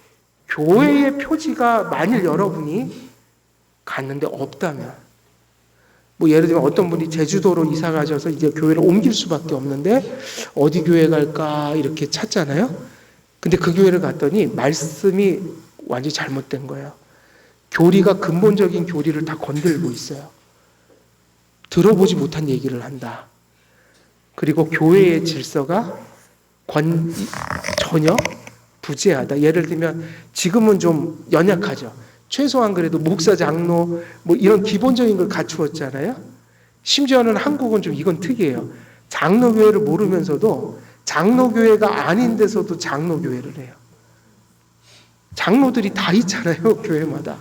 교회의 표지가 만일 여러분이 갔는데 없다면, 뭐 예를 들면 어떤 분이 제주도로 이사 가셔서 이제 교회를 옮길 수밖에 없는데 어디 교회 갈까 이렇게 찾잖아요. 근데 그 교회를 갔더니 말씀이 완전히 잘못된 거예요. 교리가 근본적인 교리를 다 건들고 있어요. 들어보지 못한 얘기를 한다. 그리고 교회의 질서가 전혀 부재하다. 예를 들면 지금은 좀 연약하죠. 최소한 그래도 목사, 장로 뭐 이런 기본적인 걸 갖추었잖아요. 심지어는 한국은 좀 이건 특이해요. 장로교회를 모르면서도 장로교회가 아닌 데서도 장로교회를 해요. 장로들이 다 있잖아요, 교회마다.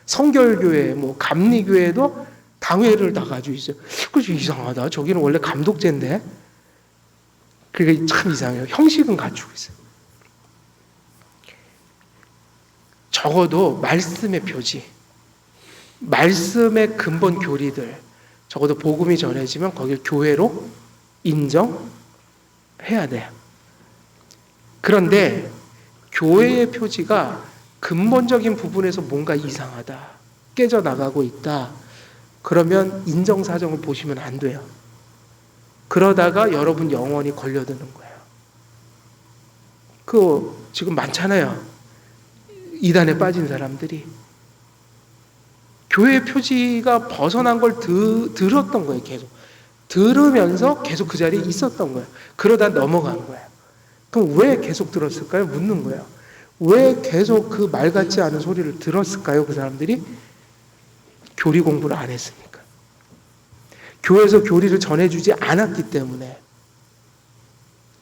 성결교회, 뭐 감리교회도 당회를 다 가지고 있어요. 그래서 이상하다. 저기는 원래 감독제인데. 그게 참 이상해요. 형식은 갖추고 있어요. 적어도 말씀의 표지, 말씀의 근본 교리들, 적어도 복음이 전해지면 거길 교회로 인정해야 돼요. 그런데 교회의 표지가 근본적인 부분에서 뭔가 이상하다, 깨져나가고 있다, 그러면 인정사정을 보시면 안 돼요. 그러다가 여러분 영원히 걸려드는 거예요. 지금 많잖아요. 이단에 빠진 사람들이. 교회 표지가 벗어난 걸 들었던 거예요, 계속. 들으면서 계속 그 자리에 있었던 거예요. 그러다 넘어간 거예요. 그럼 왜 계속 들었을까요? 묻는 거예요. 왜 계속 그 말 같지 않은 소리를 들었을까요, 그 사람들이? 교리 공부를 안 했으니까. 교회에서 교리를 전해주지 않았기 때문에.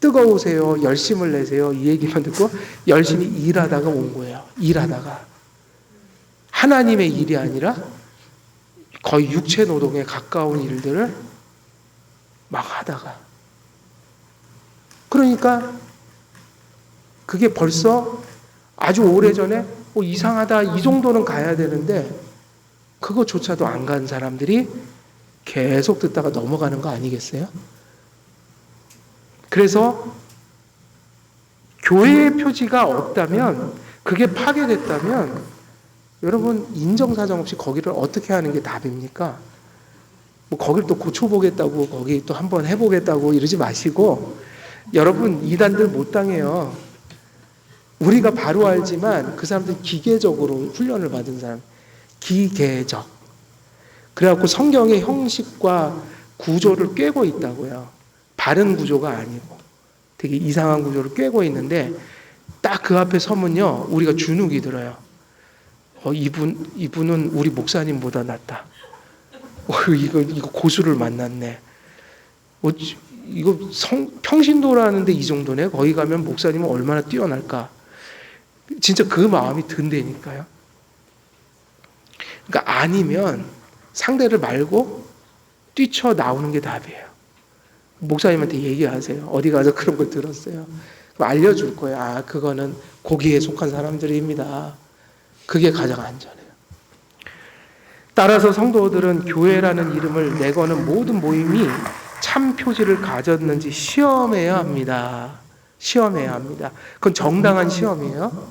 뜨거우세요, 열심을 내세요, 이 얘기만 듣고 열심히 일하다가 온 거예요. 일하다가. 하나님의 일이 아니라 거의 육체 노동에 가까운 일들을 막 하다가. 그러니까 그게 벌써 아주 오래전에 이상하다, 이 정도는 가야 되는데 그거조차도 안 간 사람들이 계속 듣다가 넘어가는 거 아니겠어요? 그래서 교회의 표지가 없다면, 그게 파괴됐다면 여러분 인정사정 없이 거기를 어떻게 하는 게 답입니까? 뭐 거기를 또 고쳐보겠다고 거기 또 한번 해보겠다고 이러지 마시고, 여러분 이단들 못 당해요. 우리가 바로 알지만 그 사람들 기계적으로 훈련을 받은 사람, 기계적. 그래갖고 성경의 형식과 구조를 꿰고 있다고요. 바른 구조가 아니고 되게 이상한 구조를 꿰고 있는데 딱 그 앞에 서면요, 우리가 주눅이 들어요. 이분은 우리 목사님보다 낫다. 이거 고수를 만났네. 이거 평신도라는데 이 정도네. 거기 가면 목사님은 얼마나 뛰어날까. 진짜 그 마음이 든다니까요. 그러니까 아니면 상대를 말고 뛰쳐나오는 게 답이에요. 목사님한테 얘기하세요. 어디 가서 그런 걸 들었어요. 알려줄 거예요. 아, 그거는 거기에 속한 사람들입니다. 그게 가장 안전해요. 따라서 성도들은 교회라는 이름을 내거는 모든 모임이 참 표지를 가졌는지 시험해야 합니다. 시험해야 합니다. 그건 정당한 시험이에요.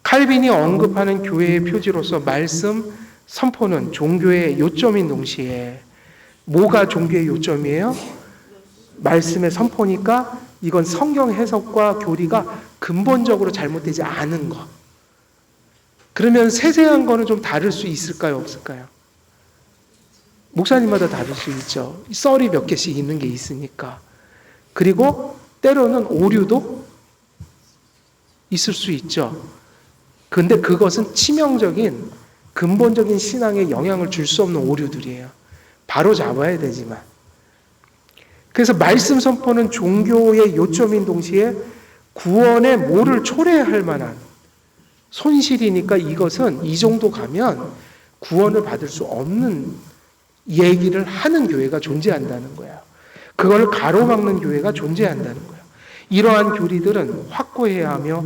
칼빈이 언급하는 교회의 표지로서 말씀 선포는 종교의 요점인 동시에 뭐가 종교의 요점이에요? 말씀의 선포니까 이건 성경 해석과 교리가 근본적으로 잘못되지 않은 것. 그러면 세세한 거는 좀 다를 수 있을까요? 없을까요? 목사님마다 다를 수 있죠. 썰이 몇 개씩 있는 게 있으니까. 그리고 때로는 오류도 있을 수 있죠. 근데 그것은 치명적인 근본적인 신앙에 영향을 줄 수 없는 오류들이에요. 바로 잡아야 되지만. 그래서 말씀 선포는 종교의 요점인 동시에 구원의 모를 초래할 만한 손실이니까 이것은 이 정도 가면 구원을 받을 수 없는 얘기를 하는 교회가 존재한다는 거예요. 그걸 가로막는 교회가 존재한다는 거예요. 이러한 교리들은 확고해야 하며,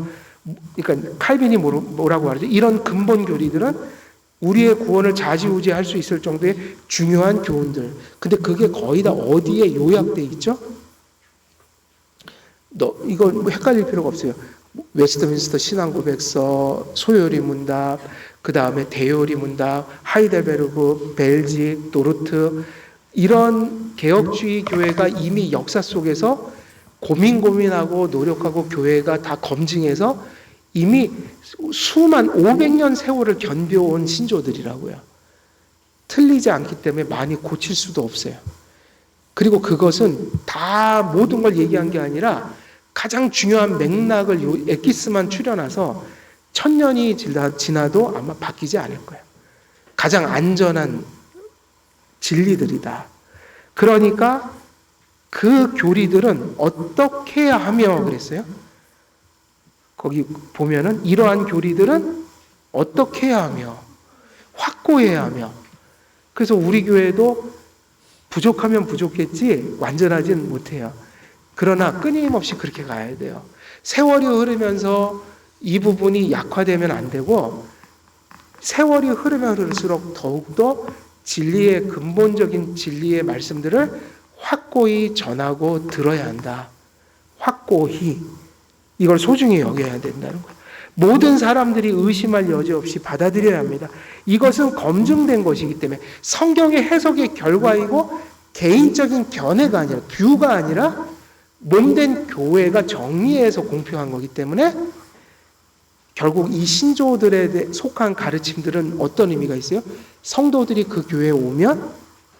그러니까 칼빈이 뭐라고 하죠? 이런 근본 교리들은 우리의 구원을 좌지우지할 수 있을 정도의 중요한 교훈들. 근데 그게 거의 다 어디에 요약돼 있죠? 이거 헷갈릴 필요가 없어요. 웨스트민스터 신앙고백서, 소요리 문답, 그 다음에 대요리 문답, 하이델베르그, 벨직, 도르트, 이런 개혁주의 교회가 이미 역사 속에서 고민하고 노력하고 교회가 다 검증해서 이미 수만 500년 세월을 견뎌온 신조들이라고요. 틀리지 않기 때문에 많이 고칠 수도 없어요. 그리고 그것은 다 모든 걸 얘기한 게 아니라 가장 중요한 맥락을 엑기스만 추려놔서 1000년이 지나도 아마 바뀌지 않을 거예요. 가장 안전한 진리들이다. 그러니까 그 교리들은 어떻게 해야 하며 그랬어요? 거기 보면은 이러한 교리들은 어떻게 해야 하며 확고해야 하며. 그래서 우리 교회도 부족하면 부족했지 완전하진 못해요. 그러나 끊임없이 그렇게 가야 돼요. 세월이 흐르면서 이 부분이 약화되면 안 되고 세월이 흐르면 흐를수록 더욱더 진리의 근본적인 진리의 말씀들을 확고히 전하고 들어야 한다. 확고히. 이걸 소중히 여겨야 된다는 거예요. 모든 사람들이 의심할 여지 없이 받아들여야 합니다. 이것은 검증된 것이기 때문에 성경의 해석의 결과이고 개인적인 견해가 아니라 뷰가 아니라 몸된 교회가 정리해서 공표한 거기 때문에 결국 이 신조들에 속한 가르침들은 어떤 의미가 있어요? 성도들이 그 교회에 오면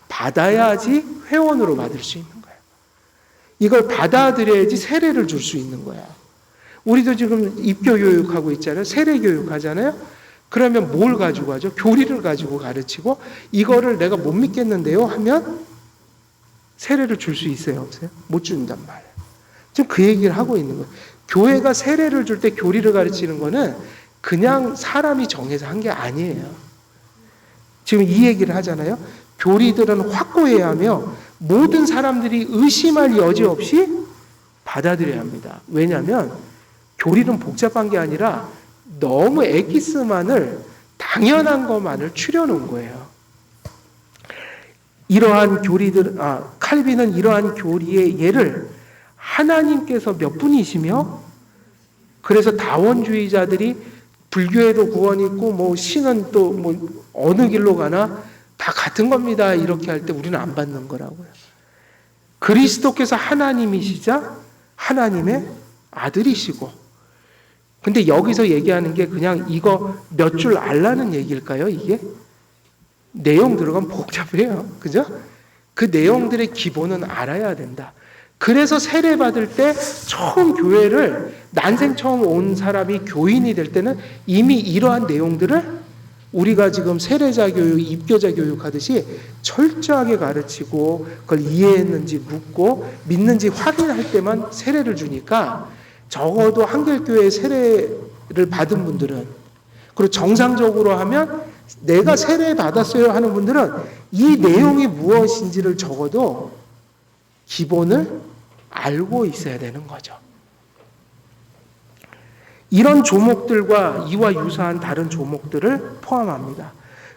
받아야지 회원으로 받을 수 있는 거예요. 이걸 받아들여야지 세례를 줄 수 있는 거예요. 우리도 지금 입교 교육하고 있잖아요. 세례 교육하잖아요. 그러면 뭘 가지고 하죠? 교리를 가지고 가르치고 이거를 내가 못 믿겠는데요 하면 세례를 줄 수 있어요? 없어요? 못 준단 말이에요. 지금 그 얘기를 하고 있는 거예요. 교회가 세례를 줄 때 교리를 가르치는 거는 그냥 사람이 정해서 한 게 아니에요. 지금 이 얘기를 하잖아요. 교리들은 확고해야 하며 모든 사람들이 의심할 여지 없이 받아들여야 합니다. 왜냐하면 교리는 복잡한 게 아니라 너무 엑기스만을 당연한 것만을 추려놓은 거예요. 이러한 교리들, 칼빈은 이러한 교리의 예를 하나님께서 몇 분이시며 그래서 다원주의자들이 불교에도 구원이 있고 뭐 신은 또 뭐 어느 길로 가나 다 같은 겁니다. 이렇게 할 때 우리는 안 받는 거라고요. 그리스도께서 하나님이시자 하나님의 아들이시고 근데 여기서 얘기하는 게 그냥 이거 몇 줄 알라는 얘기일까요? 이게? 내용 들어가면 복잡해요. 그죠? 그 내용들의 기본은 알아야 된다. 그래서 세례 받을 때 처음 교회를 난생 처음 온 사람이 교인이 될 때는 이미 이러한 내용들을 우리가 지금 세례자 교육, 입교자 교육 하듯이 철저하게 가르치고 그걸 이해했는지 묻고 믿는지 확인할 때만 세례를 주니까 적어도 한길교회 세례를 받은 분들은, 그리고 정상적으로 하면 내가 세례 받았어요 하는 분들은 이 내용이 무엇인지를 적어도 기본을 알고 있어야 되는 거죠. 이런 조목들과 이와 유사한 다른 조목들을 포함합니다.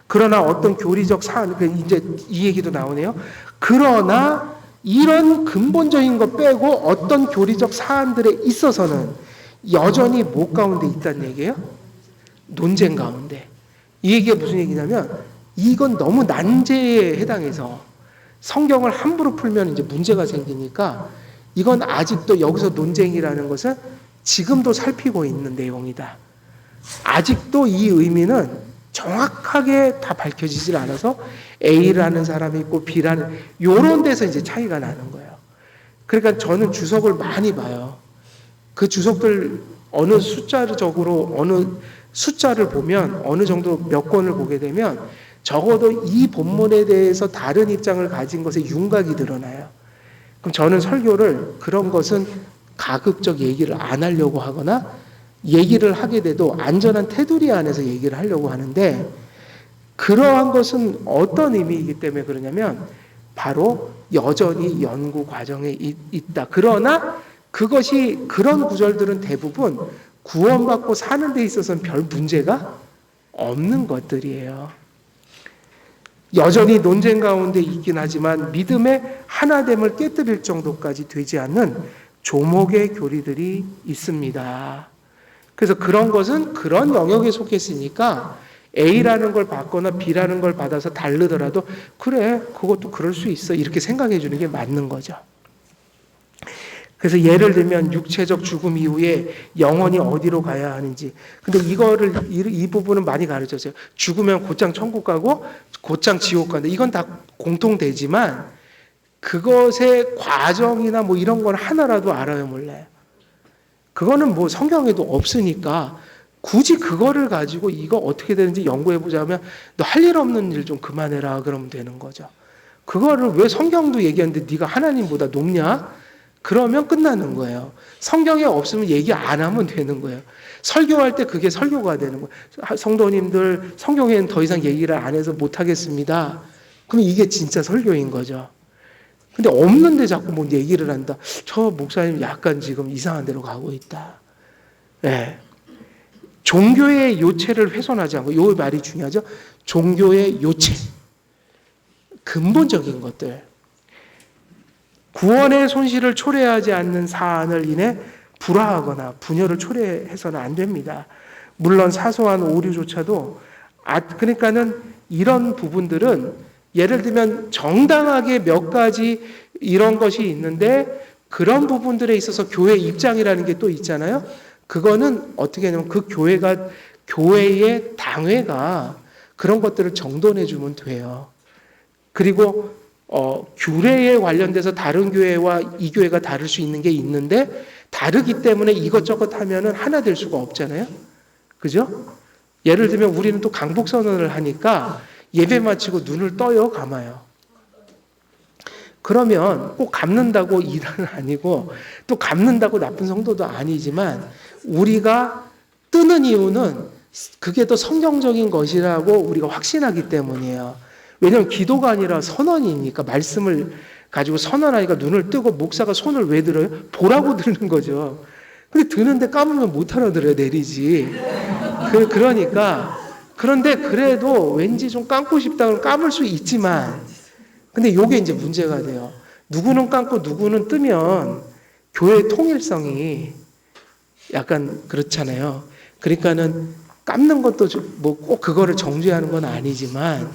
그러나 어떤 교리적 사안, 이제 이 얘기도 나오네요. 그러나 이런 근본적인 거 빼고 어떤 교리적 사안들에 있어서는 여전히 뭐 가운데 있다는 얘기예요? 논쟁 가운데. 이 얘기가 무슨 얘기냐면 이건 너무 난제에 해당해서 성경을 함부로 풀면 이제 문제가 생기니까 이건 아직도 여기서 논쟁이라는 것은 지금도 살피고 있는 내용이다. 아직도 이 의미는 정확하게 다 밝혀지질 않아서 A라는 사람이 있고 B라는 이런 데서 이제 차이가 나는 거예요. 그러니까 저는 주석을 많이 봐요. 그 주석들 어느 숫자적으로 어느 숫자를 보면 어느 정도 몇 권을 보게 되면 적어도 이 본문에 대해서 다른 입장을 가진 것에 윤곽이 드러나요. 그럼 저는 설교를 그런 것은 가급적 얘기를 안 하려고 하거나 얘기를 하게 돼도 안전한 테두리 안에서 얘기를 하려고 하는데, 그러한 것은 어떤 의미이기 때문에 그러냐면 바로 여전히 연구 과정에 있다. 그러나 그것이 그런 구절들은 대부분 구원받고 사는 데 있어서는 별 문제가 없는 것들이에요. 여전히 논쟁 가운데 있긴 하지만 믿음의 하나됨을 깨뜨릴 정도까지 되지 않는 조목의 교리들이 있습니다. 그래서 그런 것은 그런 영역에 속했으니까 A라는 걸 받거나 B라는 걸 받아서 다르더라도 그래, 그것도 그럴 수 있어, 이렇게 생각해 주는 게 맞는 거죠. 그래서 예를 들면 육체적 죽음 이후에 영혼이 어디로 가야 하는지. 근데 이 부분은 많이 가르쳤어요. 죽으면 곧장 천국 가고 곧장 지옥 간다. 이건 다 공통되지만 그것의 과정이나 뭐 이런 건 하나라도 알아요, 몰라요? 그거는 뭐 성경에도 없으니까 굳이 그거를 가지고 이거 어떻게 되는지 연구해보자 하면 너 할 일 없는 일 좀 그만해라 그러면 되는 거죠. 그거를 왜 성경도 얘기하는데 네가 하나님보다 높냐? 그러면 끝나는 거예요. 성경에 없으면 얘기 안 하면 되는 거예요. 설교할 때 그게 설교가 되는 거예요. 성도님들 성경에는 더 이상 얘기를 안 해서 못하겠습니다. 그럼 이게 진짜 설교인 거죠. 근데 없는데 자꾸 뭐 얘기를 한다. 저 목사님 약간 지금 이상한 데로 가고 있다. 네. 종교의 요체를 훼손하지 않고, 이 말이 중요하죠. 종교의 요체. 근본적인 것들. 구원의 손실을 초래하지 않는 사안을 인해 불화하거나 분열을 초래해서는 안 됩니다. 물론 사소한 오류조차도, 그러니까는 이런 부분들은 예를 들면 정당하게 몇 가지 이런 것이 있는데 그런 부분들에 있어서 교회 입장이라는 게 또 있잖아요. 그거는 어떻게 하냐면 그 교회의 당회가 그런 것들을 정돈해 주면 돼요. 그리고 규례에 관련돼서 다른 교회와 이 교회가 다를 수 있는 게 있는데 다르기 때문에 이것저것 하면은 하나 될 수가 없잖아요. 그죠? 예를 들면 우리는 또 강복선언을 하니까 예배 마치고 눈을 떠요, 감아요. 그러면 꼭 갚는다고 일은 아니고 또 갚는다고 나쁜 성도도 아니지만 우리가 뜨는 이유는 그게 더 성경적인 것이라고 우리가 확신하기 때문이에요. 왜냐하면 기도가 아니라 선언이니까, 말씀을 가지고 선언하니까 눈을 뜨고 목사가 손을 왜 들어요? 보라고 드는 거죠. 근데 드는데 감으면 못 알아들어요, 내리지. 그러니까 그런데 그래도 왠지 좀 감고 싶다 그러면 감을 수 있지만, 근데 이게 이제 문제가 돼요. 누구는 감고 누구는 뜨면 교회의 통일성이 약간 그렇잖아요. 그러니까는 감는 것도 뭐 꼭 그거를 정죄하는 건 아니지만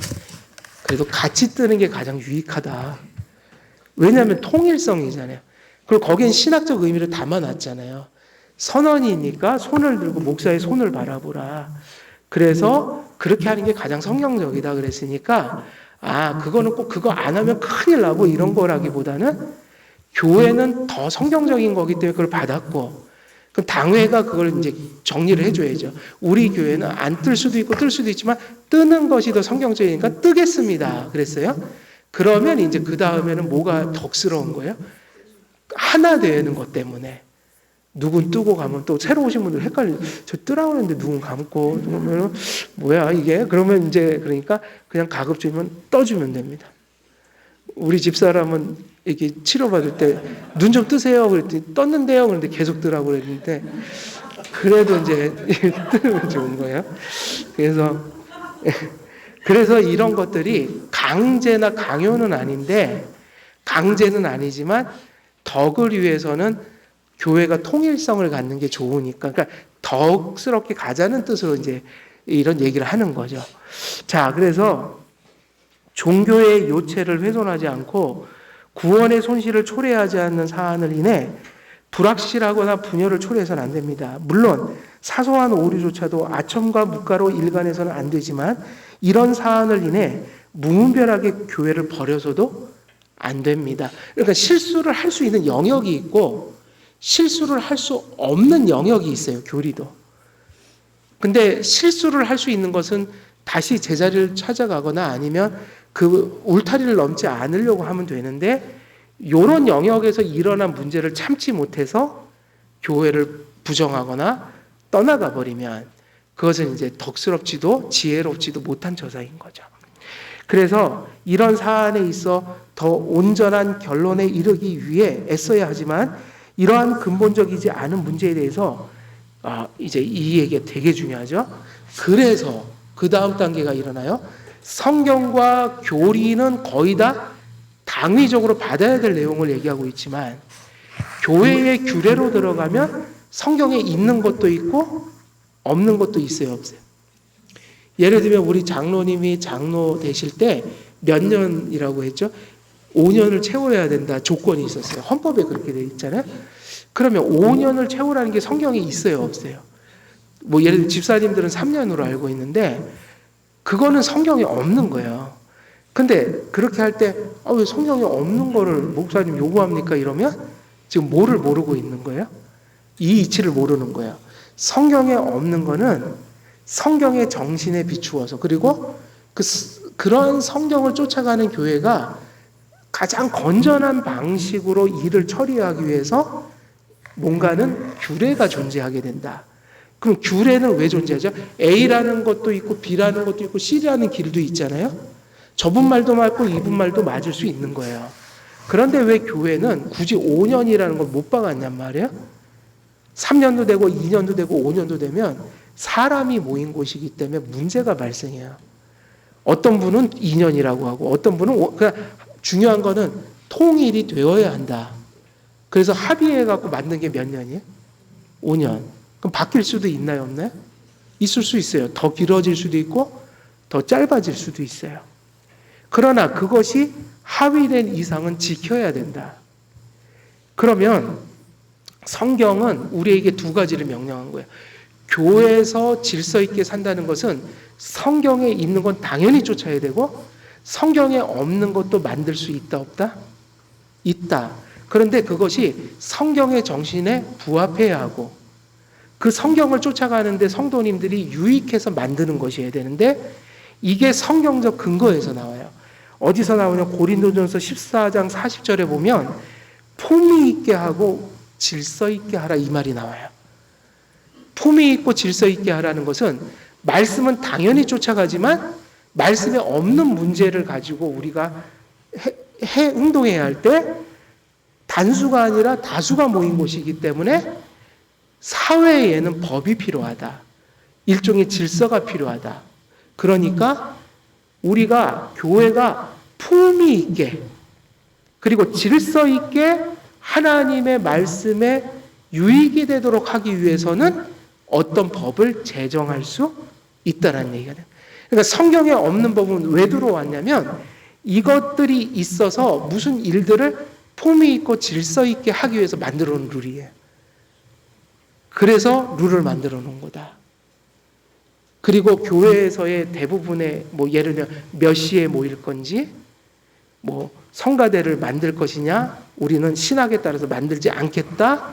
그래도 같이 뜨는 게 가장 유익하다. 왜냐하면 통일성이잖아요. 그리고 거기엔 신학적 의미를 담아놨잖아요. 선언이니까 손을 들고 목사의 손을 바라보라. 그래서 그렇게 하는 게 가장 성경적이다 그랬으니까, 그거는 꼭 그거 안 하면 큰일 나고 이런 거라기보다는 교회는 더 성경적인 거기 때문에 그걸 받았고, 그럼 당회가 그걸 이제 정리를 해줘야죠. 우리 교회는 안 뜰 수도 있고 뜰 수도 있지만 뜨는 것이 더 성경적이니까 뜨겠습니다. 그랬어요. 그러면 이제 그 다음에는 뭐가 덕스러운 거예요? 하나 되는 것 때문에. 누군 뜨고 가면 또 새로 오신 분들 헷갈려. 저 뜨라고 했는데 누군 감고 그러면 뭐야 이게? 그러면 이제 그러니까 그냥 가급적이면 떠주면 됩니다. 우리 집사람은 이렇게 치료받을 때 눈 좀 뜨세요. 그랬더니 떴는데요. 그런데 계속 뜨라고 그랬는데 그래도 이제 뜨면 좋은 거예요. 그래서 이런 것들이 강제나 강요는 아닌데 강제는 아니지만 덕을 위해서는 교회가 통일성을 갖는 게 좋으니까 그러니까 덕스럽게 가자는 뜻으로 이제 이런 얘기를 하는 거죠. 자, 그래서 종교의 요체를 훼손하지 않고 구원의 손실을 초래하지 않는 사안을 인해 불확실하거나 분열을 초래해서는 안 됩니다. 물론 사소한 오류조차도 아첨과 묵가로 일관해서는 안 되지만 이런 사안을 인해 무분별하게 교회를 버려서도 안 됩니다. 그러니까 실수를 할 수 있는 영역이 있고 실수를 할 수 없는 영역이 있어요. 교리도. 근데 실수를 할 수 있는 것은 다시 제자리를 찾아가거나 아니면 그 울타리를 넘지 않으려고 하면 되는데 이런 영역에서 일어난 문제를 참지 못해서 교회를 부정하거나 떠나가 버리면 그것은 이제 덕스럽지도 지혜롭지도 못한 처사인 거죠. 그래서 이런 사안에 있어 더 온전한 결론에 이르기 위해 애써야 하지만 이러한 근본적이지 않은 문제에 대해서 이제 이 얘기가 되게 중요하죠. 그래서 그 다음 단계가 일어나요. 성경과 교리는 거의 다 당위적으로 받아야 될 내용을 얘기하고 있지만 교회의 규례로 들어가면 성경에 있는 것도 있고 없는 것도 있어요, 없어요. 예를 들면 우리 장로님이 장로 되실 때 몇 년이라고 했죠? 5년을 채워야 된다 조건이 있었어요. 헌법에 그렇게 되어 있잖아요. 그러면 5년을 채우라는 게 성경에 있어요, 없어요? 뭐 예를 들면 집사님들은 3년으로 알고 있는데 그거는 성경에 없는 거예요. 근데 그렇게 할 때 왜 성경에 없는 거를 목사님 요구합니까? 이러면 지금 뭐를 모르고 있는 거예요? 이 이치를 모르는 거예요. 성경에 없는 거는 성경의 정신에 비추어서 그리고 그런 성경을 쫓아가는 교회가 가장 건전한 방식으로 일을 처리하기 위해서 뭔가는 규례가 존재하게 된다. 그럼 규례는 왜 존재하죠? A라는 것도 있고 B라는 것도 있고 C라는 길도 있잖아요. 저분 말도 맞고 이분 말도 맞을 수 있는 거예요. 그런데 왜 교회는 굳이 5년이라는 걸 못 박았냔 말이에요. 3년도 되고 2년도 되고 5년도 되면 사람이 모인 곳이기 때문에 문제가 발생해요. 어떤 분은 2년이라고 하고 어떤 분은 그냥 중요한 거는 통일이 되어야 한다. 그래서 합의해갖고 만든 게 몇 년이에요? 5년. 그럼 바뀔 수도 있나요, 없나요? 있을 수 있어요. 더 길어질 수도 있고 더 짧아질 수도 있어요. 그러나 그것이 합의된 이상은 지켜야 된다. 그러면 성경은 우리에게 두 가지를 명령한 거예요. 교회에서 질서 있게 산다는 것은 성경에 있는 건 당연히 쫓아야 되고 성경에 없는 것도 만들 수 있다, 없다? 있다. 그런데 그것이 성경의 정신에 부합해야 하고 그 성경을 쫓아가는데 성도님들이 유익해서 만드는 것이어야 되는데 이게 성경적 근거에서 나와요. 어디서 나오냐? 고린도전서 14장 40절에 보면 품위 있게 하고 질서 있게 하라 이 말이 나와요. 품위 있고 질서 있게 하라는 것은 말씀은 당연히 쫓아가지만 말씀에 없는 문제를 가지고 우리가 행동해야 할 때 단수가 아니라 다수가 모인 곳이기 때문에 사회에는 법이 필요하다. 일종의 질서가 필요하다. 그러니까 우리가 교회가 품위 있게 그리고 질서 있게 하나님의 말씀에 유익이 되도록 하기 위해서는 어떤 법을 제정할 수 있다는 얘기가 돼요. 그러니까 성경에 없는 법은 왜 들어왔냐면 이것들이 있어서 무슨 일들을 품위 있고 질서 있게 하기 위해서 만들어 놓은 룰이에요. 그래서 룰을 만들어 놓은 거다. 그리고 교회에서의 대부분의 예를 들면 몇 시에 모일 건지 성가대를 만들 것이냐 우리는 신학에 따라서 만들지 않겠다.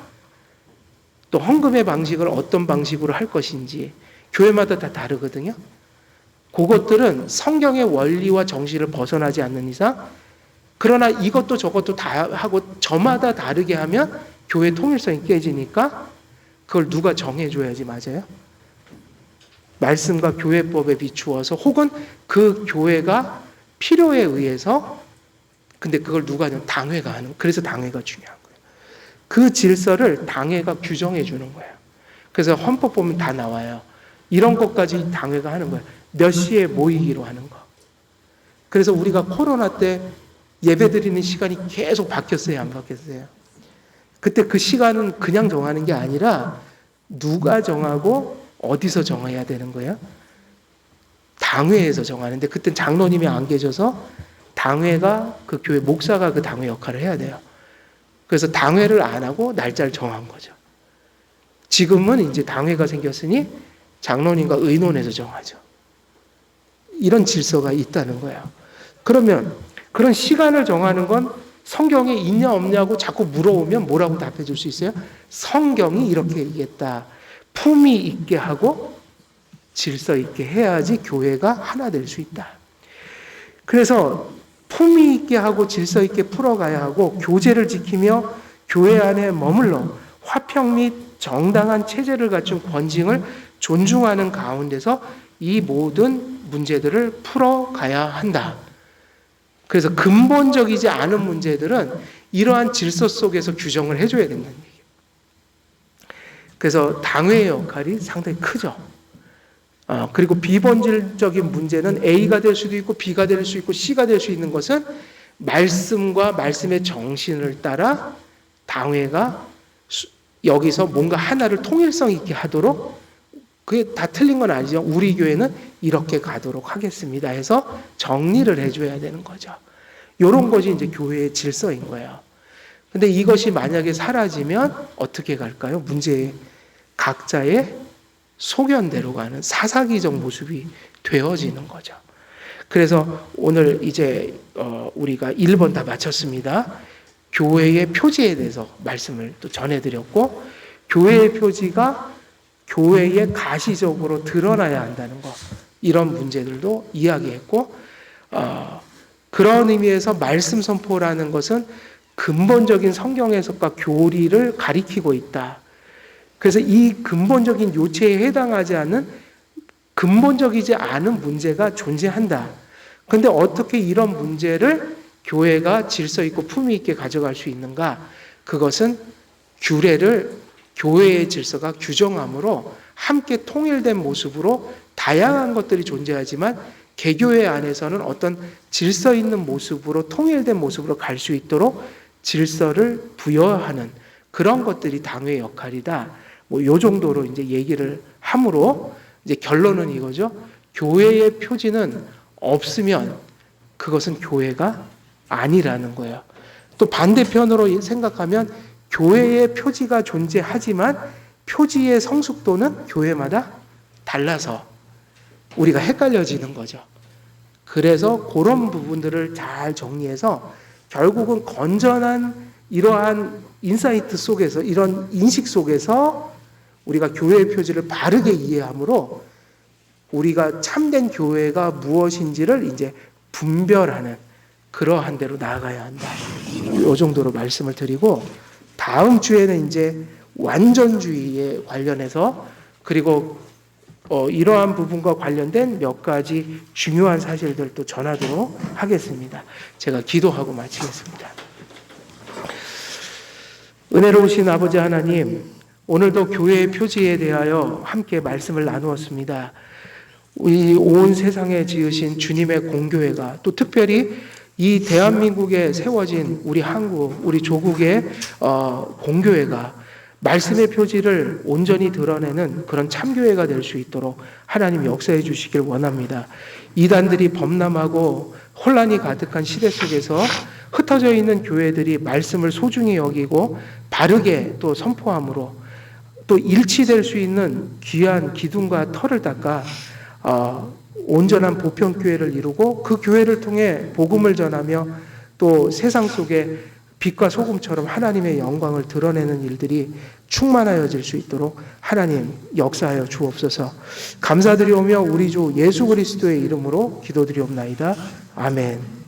또 헌금의 방식을 어떤 방식으로 할 것인지 교회마다 다 다르거든요. 그것들은 성경의 원리와 정신을 벗어나지 않는 이상, 그러나 이것도 저것도 다 하고 저마다 다르게 하면 교회 통일성이 깨지니까 그걸 누가 정해줘야지 맞아요? 말씀과 교회법에 비추어서 혹은 그 교회가 필요에 의해서, 근데 그걸 누가 하는? 당회가 하는. 그래서 당회가 중요한 거예요. 그 질서를 당회가 규정해 주는 거예요. 그래서 헌법 보면 다 나와요. 이런 것까지 당회가 하는 거예요. 몇 시에 모이기로 하는 거. 그래서 우리가 코로나 때 예배 드리는 시간이 계속 바뀌었어요, 안 바뀌었어요? 그때 그 시간은 그냥 정하는 게 아니라 누가 정하고 어디서 정해야 되는 거예요? 당회에서 정하는데 그땐 장로님이 안 계셔서 당회가, 그 교회 목사가 그 당회 역할을 해야 돼요. 그래서 당회를 안 하고 날짜를 정한 거죠. 지금은 이제 당회가 생겼으니 장로님과 의논해서 정하죠. 이런 질서가 있다는 거예요. 그러면 그런 시간을 정하는 건 성경에 있냐 없냐고 자꾸 물어오면 뭐라고 답해 줄 수 있어요? 성경이 이렇게 얘기했다. 품위 있게 하고 질서 있게 해야지 교회가 하나 될 수 있다. 그래서 품위 있게 하고 질서 있게 풀어가야 하고 교제를 지키며 교회 안에 머물러 화평 및 정당한 체제를 갖춘 권징을 존중하는 가운데서 이 모든 문제들을 풀어가야 한다. 그래서 근본적이지 않은 문제들은 이러한 질서 속에서 규정을 해줘야 된다는 얘기예요. 그래서 당회의 역할이 상당히 크죠. 그리고 비본질적인 문제는 A가 될 수도 있고 B가 될 수 있고 C가 될 수 있는 것은 말씀과 말씀의 정신을 따라 당회가 여기서 뭔가 하나를 통일성 있게 하도록, 그게 다 틀린 건 아니죠. 우리 교회는 이렇게 가도록 하겠습니다 해서 정리를 해줘야 되는 거죠. 이런 것이 이제 교회의 질서인 거예요. 근데 이것이 만약에 사라지면 어떻게 갈까요? 문제의 각자의 소견대로 가는 사사기적 모습이 되어지는 거죠. 그래서 오늘 이제 우리가 1번 다 마쳤습니다. 교회의 표지에 대해서 말씀을 또 전해드렸고, 교회의 표지가 교회에 가시적으로 드러나야 한다는 것, 이런 문제들도 이야기했고, 그런 의미에서 말씀 선포라는 것은 근본적인 성경 해석과 교리를 가리키고 있다. 그래서 이 근본적인 요체에 해당하지 않는 근본적이지 않은 문제가 존재한다. 그런데 어떻게 이런 문제를 교회가 질서 있고 품위 있게 가져갈 수 있는가? 그것은 규례를 교회의 질서가 규정함으로 함께 통일된 모습으로 다양한 것들이 존재하지만 개교회 안에서는 어떤 질서 있는 모습으로 통일된 모습으로 갈 수 있도록 질서를 부여하는 그런 것들이 당회의 역할이다. 요 정도로 이제 얘기를 함으로 이제 결론은 이거죠. 교회의 표지는 없으면 그것은 교회가 아니라는 거예요. 또 반대편으로 생각하면 교회의 표지가 존재하지만 표지의 성숙도는 교회마다 달라서 우리가 헷갈려지는 거죠. 그래서 그런 부분들을 잘 정리해서 결국은 건전한 이러한 인사이트 속에서, 이런 인식 속에서 우리가 교회의 표지를 바르게 이해함으로 우리가 참된 교회가 무엇인지를 이제 분별하는 그러한 대로 나아가야 한다. 이 정도로 말씀을 드리고, 다음 주에는 이제 완전주의에 관련해서 그리고 이러한 부분과 관련된 몇 가지 중요한 사실들도 전하도록 하겠습니다. 제가 기도하고 마치겠습니다. 은혜로우신 아버지 하나님, 오늘도 교회의 표지에 대하여 함께 말씀을 나누었습니다. 우리 온 세상에 지으신 주님의 공교회가, 또 특별히 이 대한민국에 세워진 우리 한국, 우리 조국의 공교회가 말씀의 표지를 온전히 드러내는 그런 참교회가 될 수 있도록 하나님 역사해 주시길 원합니다. 이단들이 범람하고 혼란이 가득한 시대 속에서 흩어져 있는 교회들이 말씀을 소중히 여기고 바르게 또 선포함으로 또 일치될 수 있는 귀한 기둥과 터를 닦아 온전한 보편교회를 이루고 그 교회를 통해 복음을 전하며 또 세상 속에 빛과 소금처럼 하나님의 영광을 드러내는 일들이 충만하여질 수 있도록 하나님 역사하여 주옵소서. 감사드리오며 우리 주 예수 그리스도의 이름으로 기도드리옵나이다. 아멘.